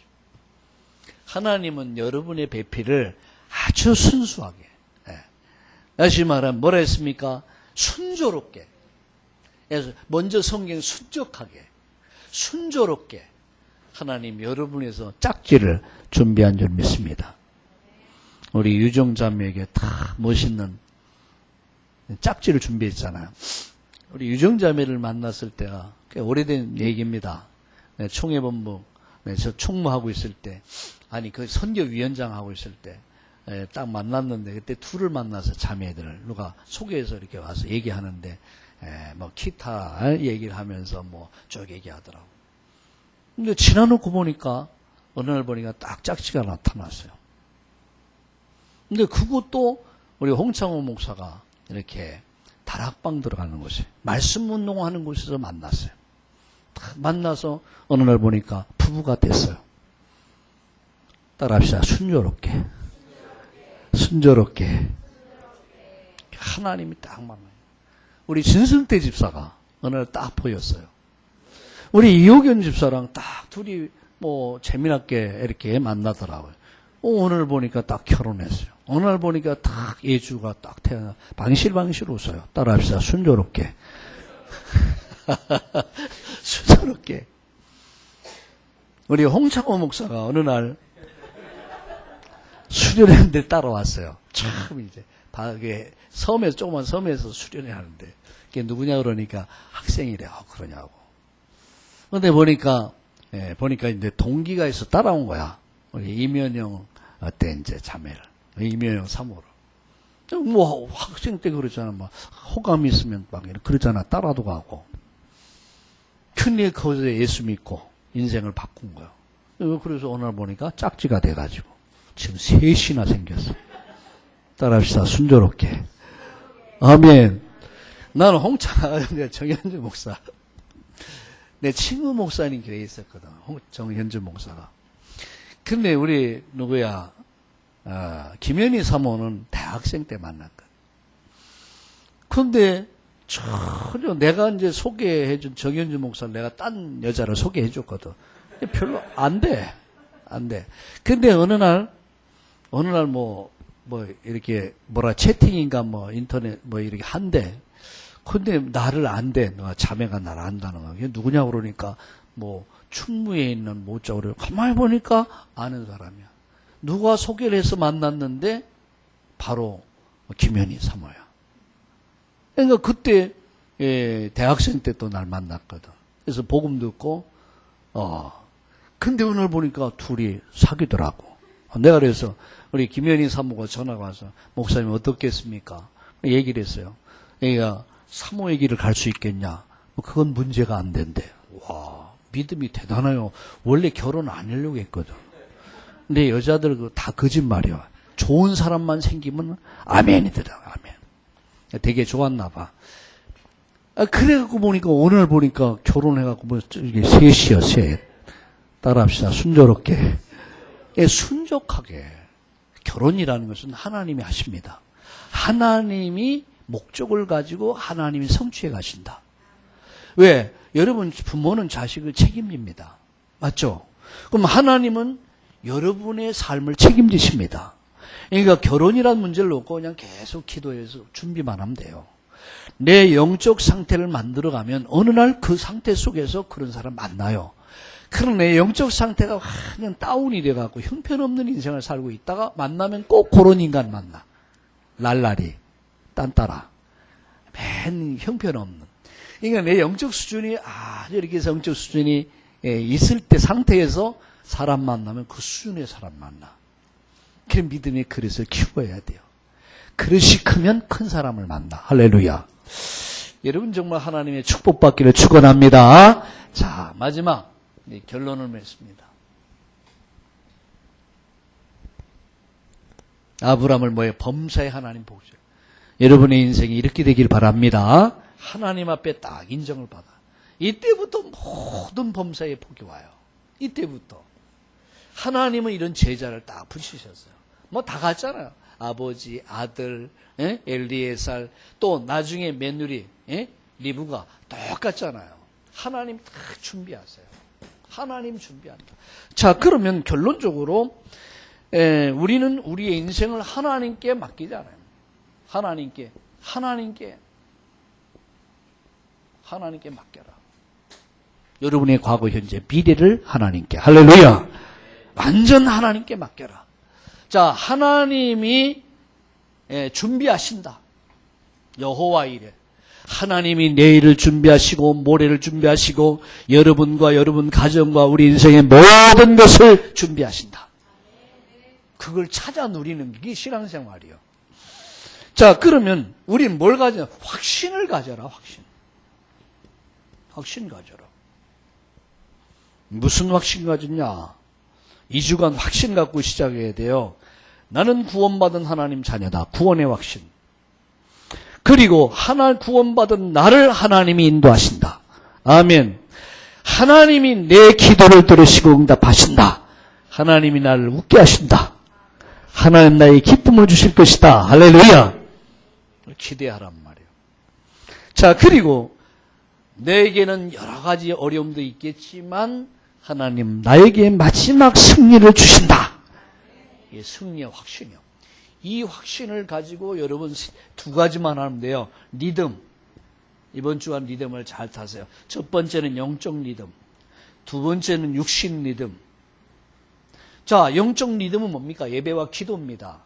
하나님은 여러분의 배필을 아주 순수하게, 다시 말하면 뭐라 했습니까? 순조롭게. 그래서 먼저 성경 순조롭게 하나님 여러분에서 짝지를 준비한 줄 믿습니다. 우리 유정자매에게 다 멋있는 짝지를 준비했잖아요. 우리 유정자매를 만났을 때가 꽤 오래된 얘기입니다. 총회본부, 저 총무하고 있을 때, 아니, 그 선교위원장 하고 있을 때, 딱 만났는데, 그때 둘을 만나서 자매들을 누가 소개해서 이렇게 와서 얘기하는데, 뭐, 기타 얘기를 하면서 뭐, 쭉 얘기하더라고. 근데 지나놓고 보니까, 어느 날 보니까 딱 짝지가 나타났어요. 근데 그것도 우리 홍창호 목사가 이렇게 다락방 들어가는 곳에 말씀 운동하는 곳에서 만났어요. 만나서 어느 날 보니까 부부가 됐어요. 따라합시다. 순조롭게. 순조롭게. 하나님이 딱 만나요. 우리 진승태 집사가 어느 날 딱 보였어요. 우리 이호견 집사랑 딱 둘이 뭐 재미나게 이렇게 만나더라고요. 오늘 보니까 딱 결혼했어요. 어느 날 보니까 딱 예주가 딱 태어나 방실방실 웃어요. 따라합시다. 순조롭게. 순조롭게. 우리 홍창호 목사가 어느 날 수련회인데 따라왔어요. 처음 이제 섬에서 조그만 섬에서 수련회 하는데 그게 누구냐 그러니까 학생이래. 그러냐고. 근데 보니까 이제 동기가 있어 따라온 거야. 우리 이면영 때 이제 자매를 이면영 사모를. 뭐 학생 때 그러잖아. 막 호감 있으면 막 그러잖아. 따라도 가고. 근데 거기서 예수 믿고 인생을 바꾼 거야. 그래서 오늘 보니까 짝지가 돼가지고 지금 셋이나 생겼어. 따라합시다. 순조롭게. 아멘. 나는 정현주 목사. 내 친구 목사님 길에 있었거든. 정현주 목사가. 근데 우리 누구야? 김현희 사모는 대학생 때 만났거든. 근데 전혀 내가 이제 소개해준 정현주 목사를 내가 딴 여자를 소개해줬거든. 별로 안 돼. 안 돼. 근데 어느 날 이렇게 채팅인가 인터넷 이렇게 한대. 근데 나를 안 돼. 자매가 나를 안다는 거야. 누구냐 그러니까 충무에 있는 모자 그래. 가만히 보니까 아는 사람이야. 누가 소개를 해서 만났는데 바로 김현희 사모야. 그러니까 그때 대학생 때 또 날 만났거든. 그래서 복음 듣고 근데 오늘 보니까 둘이 사귀더라고. 내가 그래서 우리 김현희 사모가 전화가 와서 목사님 어떻겠습니까? 얘기를 했어요. 그러니까 사모 얘기를 갈 수 있겠냐? 그건 문제가 안 된대. 와, 믿음이 대단해요. 원래 결혼 안 하려고 했거든. 근데 여자들 다 거짓말이야. 좋은 사람만 생기면 아멘이더라. 아멘. 되게 좋았나 봐. 그래갖고 보니까 오늘 보니까 결혼해갖고 이게 셋이야, 셋. 따라합시다. 순조롭게. 순족하게. 결혼이라는 것은 하나님이 하십니다. 하나님이 목적을 가지고 하나님이 성취해 가신다. 왜? 여러분 부모는 자식을 책임집니다. 맞죠? 그럼 하나님은 여러분의 삶을 책임지십니다. 그러니까 결혼이라는 문제를 놓고 그냥 계속 기도해서 준비만 하면 돼요. 내 영적 상태를 만들어가면 어느 날 그 상태 속에서 그런 사람 만나요. 그런 내 영적 상태가 그냥 다운이 돼갖고 형편없는 인생을 살고 있다가 만나면 꼭 그런 인간 만나. 랄랄이. 딴따라. 맨 형편없는. 그러니까 내 영적 수준이 아주 이렇게 해서 영적 수준이 있을 때 상태에서 사람 만나면 그 수준의 사람 만나. 그런 믿음의 그릇을 키워야 돼요. 그릇이 크면 큰 사람을 만나. 할렐루야. 여러분 정말 하나님의 축복받기를 축원합니다. 자, 마지막 결론을 맺습니다. 아브라함을 범사의 하나님 보죠. 여러분의 인생이 이렇게 되길 바랍니다. 하나님 앞에 딱 인정을 받아. 이때부터 모든 범사의 복이 와요. 이때부터. 하나님은 이런 제자를 딱 붙이셨어요. 다 같잖아요. 아버지, 아들, 엘리에살, 또 나중에 며느리, 리브가 똑같잖아요. 하나님 다 준비하세요. 하나님 준비한다. 자, 그러면 결론적으로 우리는 우리의 인생을 하나님께 맡기잖아요. 하나님께 맡겨라. 여러분의 과거, 현재, 미래를 하나님께. 할렐루야. 완전 하나님께 맡겨라. 자, 하나님이 준비하신다. 여호와 이래. 하나님이 내일을 준비하시고 모레를 준비하시고 여러분과 여러분 가정과 우리 인생의 모든 것을 준비하신다. 그걸 찾아 누리는 게 신앙생활이요. 자, 그러면 우리는 뭘 가져? 확신을 가져라. 확신 가져라. 무슨 확신 가졌냐? 2주간 확신 갖고 시작해야 돼요. 나는 구원받은 하나님 자녀다. 구원의 확신. 그리고 하나 구원받은 나를 하나님이 인도하신다. 아멘. 하나님이 내 기도를 들으시고 응답하신다. 하나님이 나를 웃게 하신다. 하나님 나의 기쁨을 주실 것이다. 할렐루야. 기대하란 말이에요. 자, 그리고 내게는 여러 가지 어려움도 있겠지만 하나님 나에게 마지막 승리를 주신다. 이 승리의 확신이요. 이 확신을 가지고 여러분 두 가지만 하면 돼요. 리듬. 이번 주간 리듬을 잘 타세요. 첫 번째는 영적 리듬. 두 번째는 육신 리듬. 자, 영적 리듬은 뭡니까? 예배와 기도입니다.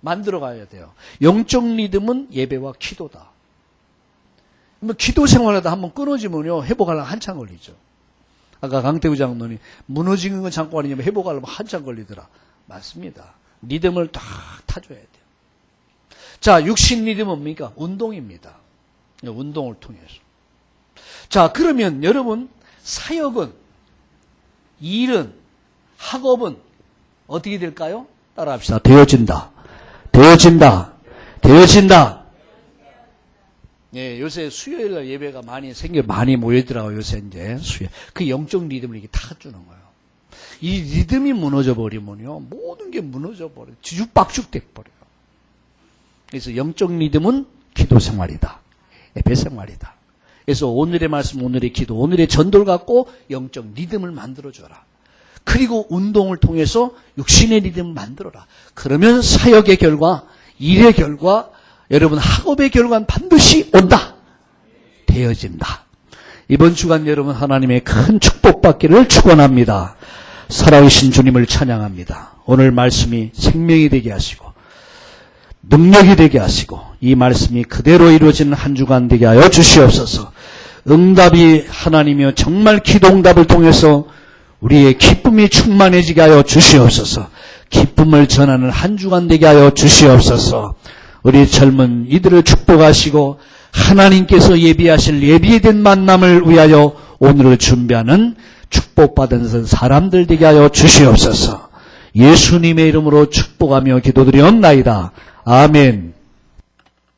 만들어 가야 돼요. 영적 리듬은 예배와 기도다. 뭐 기도 생활하다 한번 끊어지면요, 회복하려면 한참 걸리죠. 아까 강태구 장로님, 무너지는 건 잠깐 아니냐면 회복하려면 한참 걸리더라. 맞습니다. 리듬을 다 타줘야 돼요. 자, 육신 리듬은 뭡니까? 운동입니다. 운동을 통해서. 자, 그러면 여러분, 사역은, 일은, 학업은 어떻게 될까요? 따라합시다. 되어진다. 되어진다. 되어진다. 예, 요새 수요일날 예배가 많이 모이더라고요, 요새 이제. 그 영적 리듬을 이렇게 타주는 거예요. 이 리듬이 무너져 버리면요, 모든 게 무너져 버려요. 뒤죽박죽 돼 버려요. 그래서 영적 리듬은 기도 생활이다. 예배 생활이다. 그래서 오늘의 말씀, 오늘의 기도, 오늘의 전도를 갖고 영적 리듬을 만들어줘라. 그리고 운동을 통해서 육신의 리듬을 만들어라. 그러면 사역의 결과, 일의 결과, 여러분 학업의 결과는 반드시 온다. 되어진다. 이번 주간 여러분 하나님의 큰 축복받기를 축원합니다. 살아계신 주님을 찬양합니다. 오늘 말씀이 생명이 되게 하시고 능력이 되게 하시고 이 말씀이 그대로 이루어지는 한 주간 되게 하여 주시옵소서. 응답이 하나님이여 정말 기도응답을 통해서 우리의 기쁨이 충만해지게 하여 주시옵소서. 기쁨을 전하는 한 주간 되게 하여 주시옵소서. 우리 젊은 이들을 축복하시고 하나님께서 예비하실 예비된 만남을 위하여 오늘을 준비하는 축복받은 사람들 되게 하여 주시옵소서. 예수님의 이름으로 축복하며 기도드리옵나이다. 아멘.